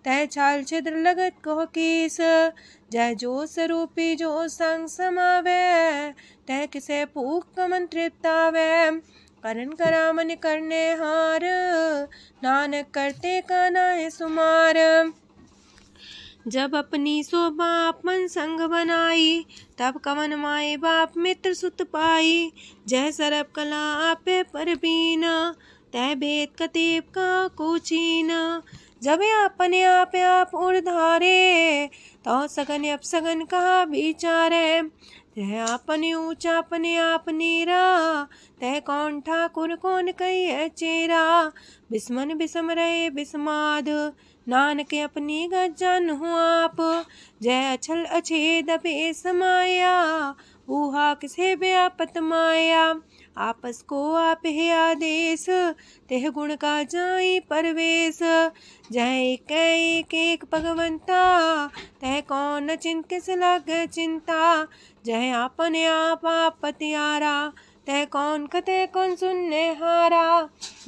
Speaker 1: तय छाल छिद्र लगत को कीस, जय जो स्वरूपी जो संग समावे, तय किसे भूख कमन तृप्तावे, करण करामन करने हार, नानक करते का नाहि सुमार, जब अपनी शोभा अपन संग बनाई, तब कवन माए बाप मित्र सुत पाई, जय सरब कला आपे परबीन, तय भेद कतीब का कोचीन, जब अपने आप उड़धारे, तो सगन अपसगन कहा विचारे, तह अपने ऊंचा अपने आप नीरा, तह कौन ठाकुर कौन कही चेरा, बिस्मन बिसम रहे बिस्माद, नानक अपनी गजन हो आप, जय अछल अछेद पे समाया, ऊहा किसे व्यापत माया, आपस को आप है आदेश, तेह गुण का जाई परवेश। जह एक एक भगवंता, तह कौन चिंत किस लाग चिंता। जह आपने आप पतियारा, तह कौन कते कौन सुनने हारा।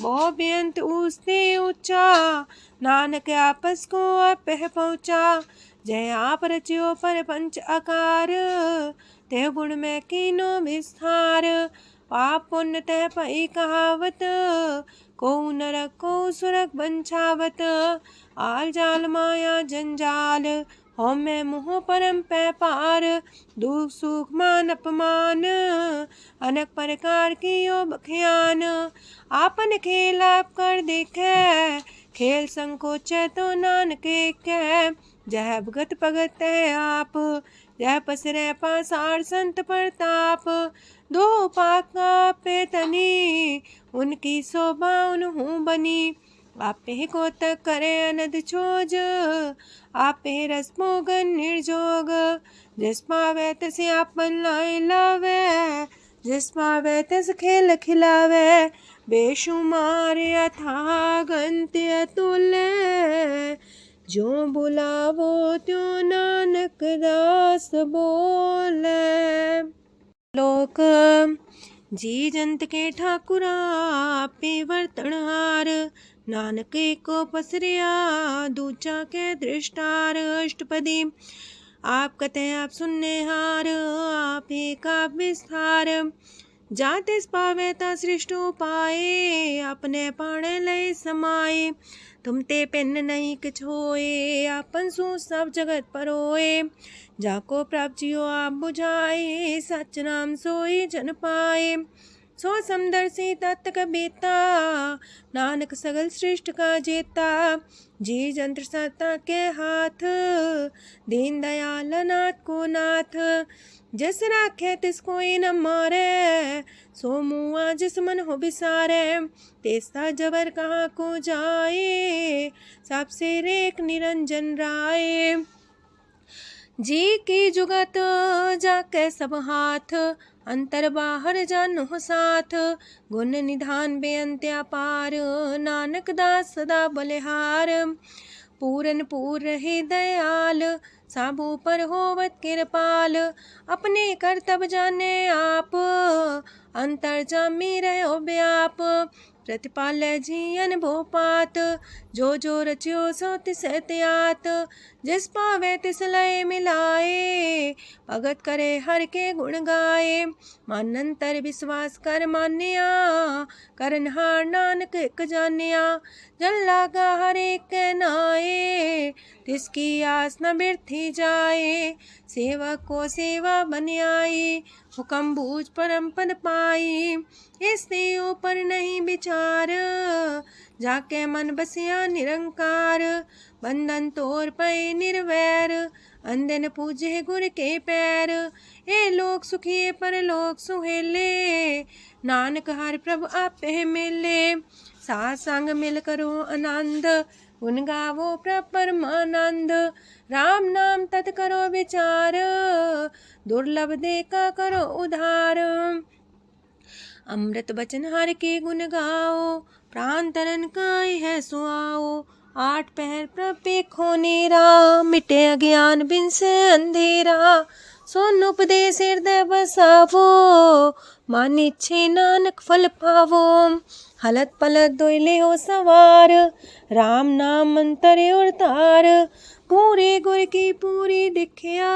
Speaker 1: बहु बेअंत ऊसते ऊंचा, नानक आपस को आप पहुँचा। जय आप रचियो पर पंच आकार, तह गुण में कीनो विस्तार। पाप पुण्य तह पई कहावत, को नरक को सुरग बंछावत। आल जाल माया जंजाल, हो मैं मुँह परम पै पार। दुख सुख मान अपमान, अनेक प्रकार की यो बखियान। आपन खेल आप कर देखे, खेल संकोच तो नानक कह। जह भगत भगत है आप, जह पसरे पासार संत प्रताप। दो पाका पे तनी, उनकी शोभा उन्हूं बनी। आपे को तक करे अनद छोज, आपे रस मोगन निर्जोग। जिस पावे तसे आपन लाई लावे, जिस पावे तस खेल खिलावे। बेशुमार अथागंत अतुल्य, जो बुलावो त्यों नानक दास बोले। लोक जी जंत के ठाकुरा, आपे वर्तनहार। नानक को पसरिया, दूजा के दृष्टार। अष्टपदी आप कते आप सुनने हार, आप का विस्तार। जाते पावे ता सृष्टो पाए, अपने पाणे लय समाए। तुम ते पिन नहीं किछ होए, आपन सु सब जगत परोए। जाको प्राप्त जियो आप बुझाए, सच नाम सोई जन पाए। सो समदर्शी तत्क बेता, नानक सगल सृष्ट का जेता। जी जंत्र सत्ता के हाथ, दीन दयाल नाथ को नाथ। जिस राखे तिस कोई न मारे, सो मुआ जिस मन हो बिसारे। तेस्ता जबर कहाँ को जाए, सबसे रेख निरंजन राय। जी की जुगत जाके सब हाथ, अंतर बाहर जानो साथ। गुण निधान बेअंत्या पार, नानक दास सदा बलिहार। पूरन पूर रहे दयाल, साबू पर होवत कृपाल। अपने कर्तव्य जाने आप, अंतर जामी रहो व्याप। प्रतिपाल जियन भोपात, जो रचियो सो तिस त्यात। जिस पावे तिस लय मिलाए, भगत करे हर के गुण गाए। मानंतर विश्वास कर मान्या, करनहार नानक एक जान्या। जन लागा हर एक नाए, तिसकी आस न बिरथी जाए। सेवक को सेवा बन आई, हुक्म बूझ परम पद पाई। इससे ऊपर नहीं विचार, जाके मन बसिया निरंकार। बंधन तोड़ पे निर्वैर, अंधन पूजे गुर के पैर। ए लोक सुखिए पर लोक सुहेले, नानक हर प्रभु आपे मिले। साथ संग मिल करो आनंद, गुण गावो प्रभु परमानंद। राम नाम तत् करो विचार, दुर्लभ देखा करो उधार। अमृत बचन हर के गुण गाओ, प्राण तरन काय है सुआओ। आठ पहर प्रभु पेखो नेरा, मिटे अज्ञान बिन से अंधेरा। सोन उपदेश हृदय बसावो, मानिच्छे नानक फल पावो। हलत पलत दोइले हो सवार, राम नाम मंत्र उड़तार। पूरे गुर की पूरी दिखिया,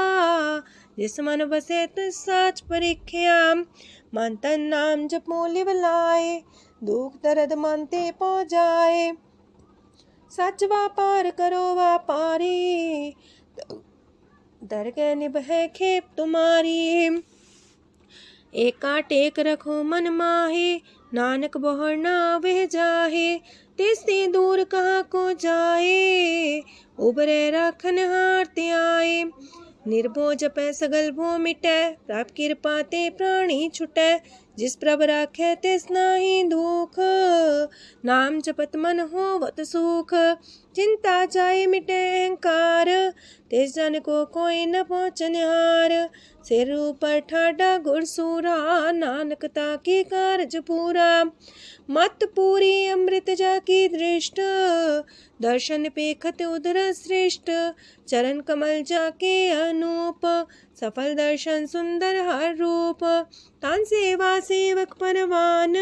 Speaker 1: जिस मन बसे तिस साच परिख्या। मन तन नाम जपो लिव लाए, दुख दर्द मानते पो जाए। सच व्यापार करो व्यापारी, दरगह निभे खेप तुम्हारी। एका टेक रखो मन माहे, नानक बहुर ना वह जाहे। तिससे दूर कहाँ को जाए, उबरे राखन हार ते आए। निर्भो जपै सगल भो मिटै, प्राप कृपा ते प्राणी छुटै। जिस प्रभ राखे तिस नाही दुख, नाम जपत मन होवत सुख। चिंता जाए मिटे अहंकार, तिस जन को कोई न पहुँचन हार। सिर ऊपर ठाडा गुरसूरा, नानक ताकी कारज पूरा। मत पूरी अमृत जाकी दृष्ट, दर्शन पेखत उदर श्रेष्ठ। चरण कमल जाके अनूप, सफल दर्शन सुंदर हर रूप। तान सेवा सेवक परवान,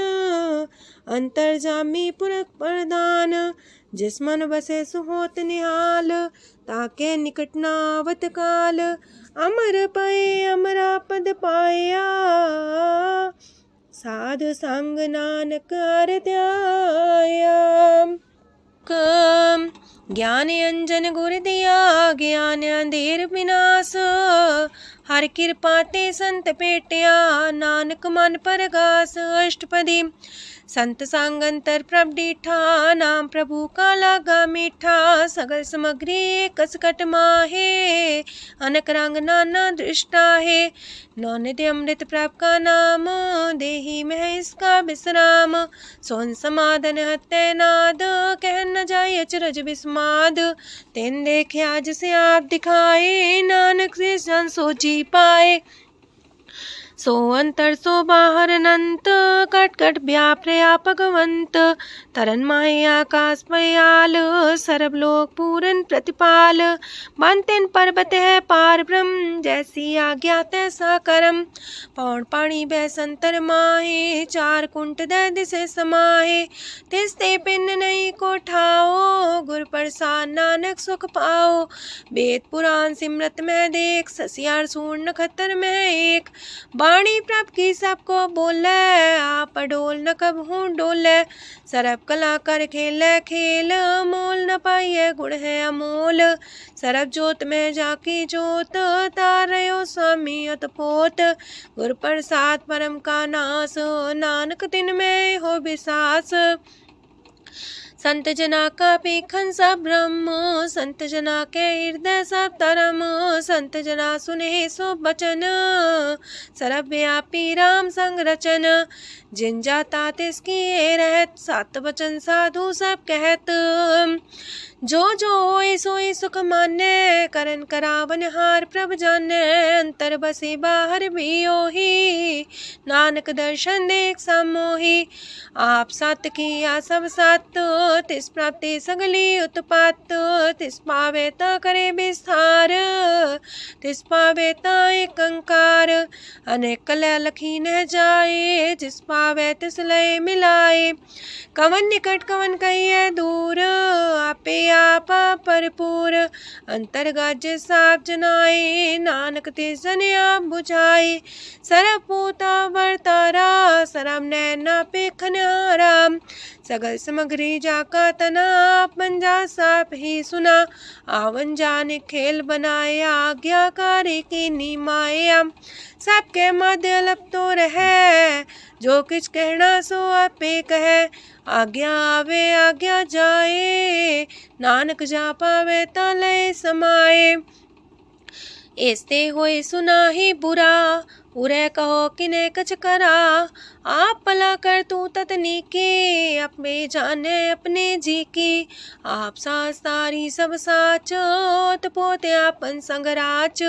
Speaker 1: अंतर जामी पुरख प्रधान। जिस मन बसे सुहोत निहाल, ताके निकट नावत काल। अमर पाए अमरा पद पाया, साध संग नानक हर ध्याया। ज्ञान अंजन गुर दिया, ज्ञान अंधेर विनाश। हर कृपा ते संत पेटिया, नानक मन परगास। अष्टपदी संत संग अंतर प्रभ डीठा, नाम प्रभु का लागा मीठा। सगल सामग्री कसकट माहे, अनक रंग नाना दृष्टा है। नौनिधि अमृत प्रभ का नाम, देही में है इसका विश्राम। सोन समाधन हत्ते नाद, कह न जाए अचरज विस्माद। तेन देखे आज से आप दिखाए, नानक से जन सो जी पाए। सो अंतर सो बाहर अनंत, कट कट व्याप रया भगवंत। तरन माहे आकाश पयाल, सरब लोक पूरन प्रतिपाल। बनतेन पर्वत है पार ब्रह्म, जैसी आज्ञा तैसा करम। पौन पाणी बह संतर माहे, चार कुंट दै दिसे समाहे। तिसते पिंड नहीं को ठाओ, गुर प्रसाद नानक सुख पाओ। वेद पुराण सिमरत में देख, ससियार सूर नखत्तर में एक। वाणी प्रभ की सबको बोले, आप डोल न कबहू डोले। सरब कला कर खेले खेल, मोल न पाइए गुण है अमोल। सरब जोत में जाकी जोत, तारयो स्वामी अतपोत। गुर प्रसाद परम का नास, नानक तिन में हो विसास। संत जना का पेखन सब ब्रह्म, संत जना के हृदय सब धर्म। संत जना सुने सो बचन, सरब व्यापी राम संग रचन। जिन जाता तिसकी रहत, सात वचन साधु सब कहत। जो जो होए सोए सुख माने, करन करावन हार प्रभ जाने। अंतर बसे बाहर भी ओही, नानक दर्शन देख समोही। आप सत किया सब सत, तिस प्राप्ति सगली उत्पात। तिस पावे ता करे विस्तार, तिस पावे ता एक अंकार। अनेक कलय लखी न जाए, जिस पावे तिस लय मिलाए। कवन निकट कवन कहिए दूर, आपे आपा भरपूर। अंतर गाज साप जनाए, नानक तिस जन आप बुझाए। सरब पूता वर्तारा, सरब नैना पेखन हारा। सगल सामग्री जाका तना, आप मंजा साप ही सुना। आवन जाने खेल बनाए, आज्ञाकारी की निमाया। सबके मध्य लब तो रहे, जो किछ कहना सो आपे कहे। आज्ञा आवे आज्ञा जाए, नानक जा पावे ता लय समाए। ऐसे होए सुना ही बुरा, उरे कहो किने कछ करा। आप भला कर तू ततनी के, अपने जाने अपने जी की। आप सास तारी सब साच, पोते आपन संगराच।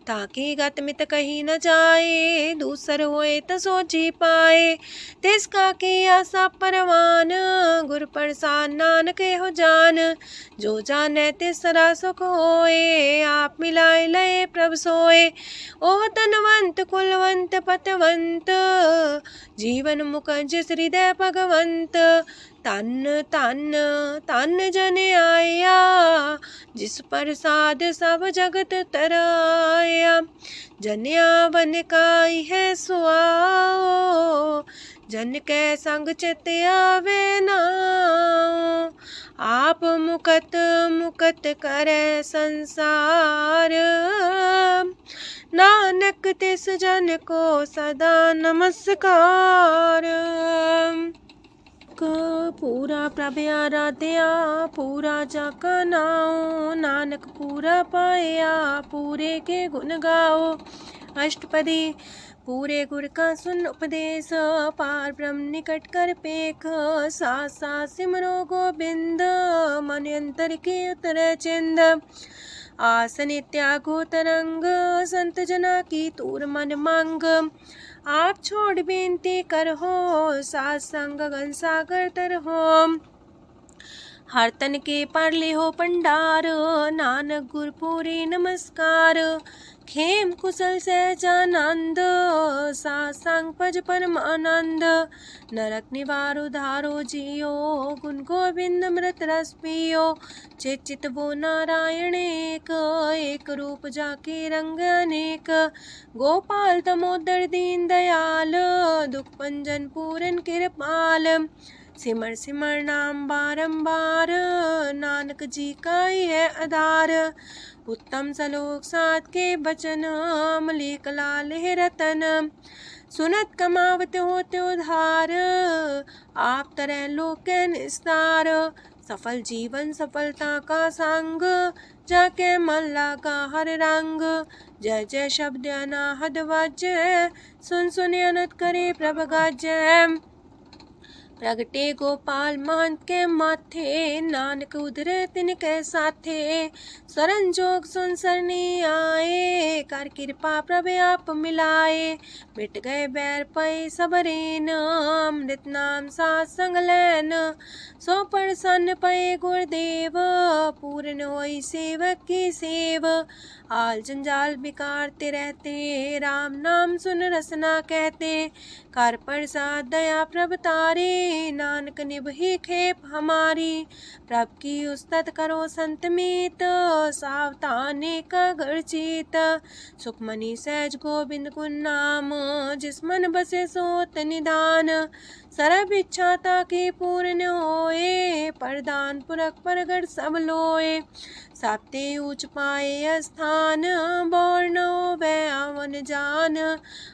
Speaker 1: ताकि गत मित कही न जाए, दूसर होए तसो जी पाए। तिसका किया सब परवान, गुर प्रसाद नानक हो जान। जो जाने तिसरा सुख होए, आप मिलाए लय प्रभ सोए। ओह तनवंत कुलवंत पतवंत, जीवन मुकज हृदय भगवंत। तन तन तन जन आया, जिस प्रसाद सब जगत तराया। जन्या बन काई है सुआओ, जन के संग चित आवे नाओ। आप मुकत मुकत करे संसार, नानक तिस जन को सदा नमस्कार। पूरा प्रभ आराध्या, पूरा जाका नाओ। नानक पूरा पाया, पूरे के गुण गाओ। अष्टपदी पूरे गुर का सुन उपदेश, पार ब्रह्म निकट कर पेख। साथ साथ सिमरो गोबिंद, मन अंतर के उतर चिंद। आसन त्यागो तरंग, संत जना की तूर मन मांग। आप छोड़ बेनती कर हो, सात संग गगन सागर तर हो। हर तन के पर ले हो पंडार, नानक गुर पूरे नमस्कार। खेम कुशल सहजानंद, सासंग पज परमानंद। नरक निवार उधारो जियो, गुण गोविंद मृत रस पियो। चित वो नारायण एक, एक रूप जाके रंग अनेक। गोपाल दामोदर दीन दयाल, दुख पंजन पूरन कृपाल। सिमर सिमर नाम बारंबार, नानक जी का ही है आधार। उत्तम सलोक साध के बचन, अमलेख लाल है रतन। सुनत कमावत होते उधार, आप तरह लोक निस्तार। सफल जीवन सफलता का संग, जाके मन लागा हर रंग। जय जय शब्द अनाहद वाजय, सुन सुन अनत करे प्रभ गाजय। प्रगटे गोपाल महंत के माथे, नानक उधरे तिनके साथे। शरण जोग सुन सरनी आए, कर कृपा प्रभ आप मिलाए। मिट गए बैर पै सबरेन, अमृत नाम साथ संग लैन। सो प्रसन्न पै गुरुदेव, पूर्ण होई सेवक की सेव। आल जंजाल बिकारते रहते, राम नाम सुन रसना कहते। कर प्रसाद दया प्रभ तारे, नानक निभहि खेप हमारी। प्रभ की उस्तत करो संत मीत, सावधाने का घर चीत। सुखमणि सहज गोविंद गुण नाम, जिस मन बसे सोत निधान। सर्व इच्छा ताकी पूर्ण होए, प्रदान पुरख परगट सब लोए। साप्ते ऊंच पाए स्थान, बोर न होवे आवन जान।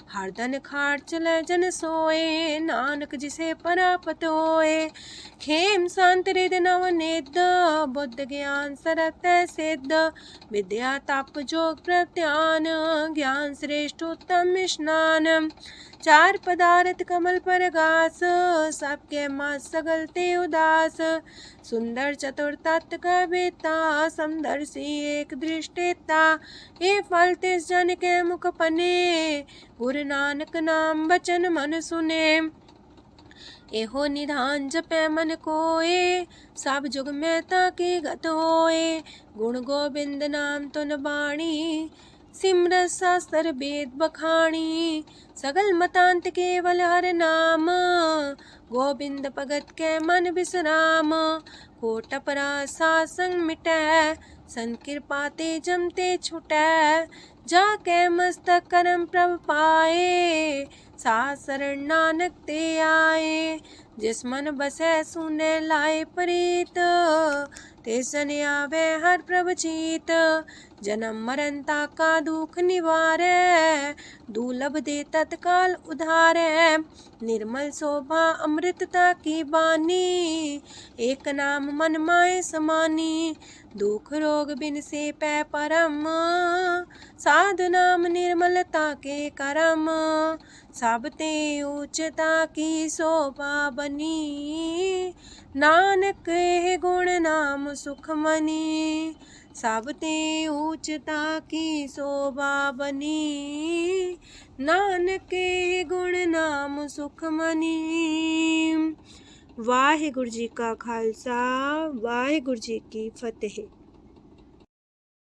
Speaker 1: हरदन खाट चले जन सोए, नानक जिसे परापत होए। खेम शांत हृद नव निध, बुद्ध ज्ञान सरत सिद्ध। विद्या तप जोग प्रत्यान, ज्ञान श्रेष्ठ उत्तम स्नान। चार पदार्थ कमल पर घास, सबके मास सगलते उदास। सुंदर चतुर तत्व का बेता, समदर्शी एक दृष्टिता। ये फल तिस जन के मुख पने, गुरु नानक नाम बचन मन सुने। एहो निधान जपै मन कोए, सब जुग में ताकी गत होए। गुण गोविंद नाम तुन बाणी, सिमरत शास्त्र वेद बखाणी। सगल मतांत केवल हर नाम, गोविंद भगत के मन विश्राम। कोट अपराध सात संग मिटै, संत कृपा ते जमते छुटै। जाके मस्तक करम प्रभ पाए, साथ शरण नानक ते आए। जिस मन बसै सुने लाए प्रीत, तिस जन आवे हर प्रभ चीत। जन्म मरण ताका दुख निवारै, दुर्लभ दे तत्काल उधारै। निर्मल शोभा अमृतता की बानी, एक नाम मन माए समानी। दुख रोग बिन से पै परम, साधु नाम निर्मलता के करम। सब ते उच्चता की शोभा बनी, नानक है गुण नाम सुखमनी। सब ते उच्चता की शोभा बनी, नानक है गुण नाम सुखमनी। वाहिगुरु जी का खालसा, वाहिगुरु जी की फतेह।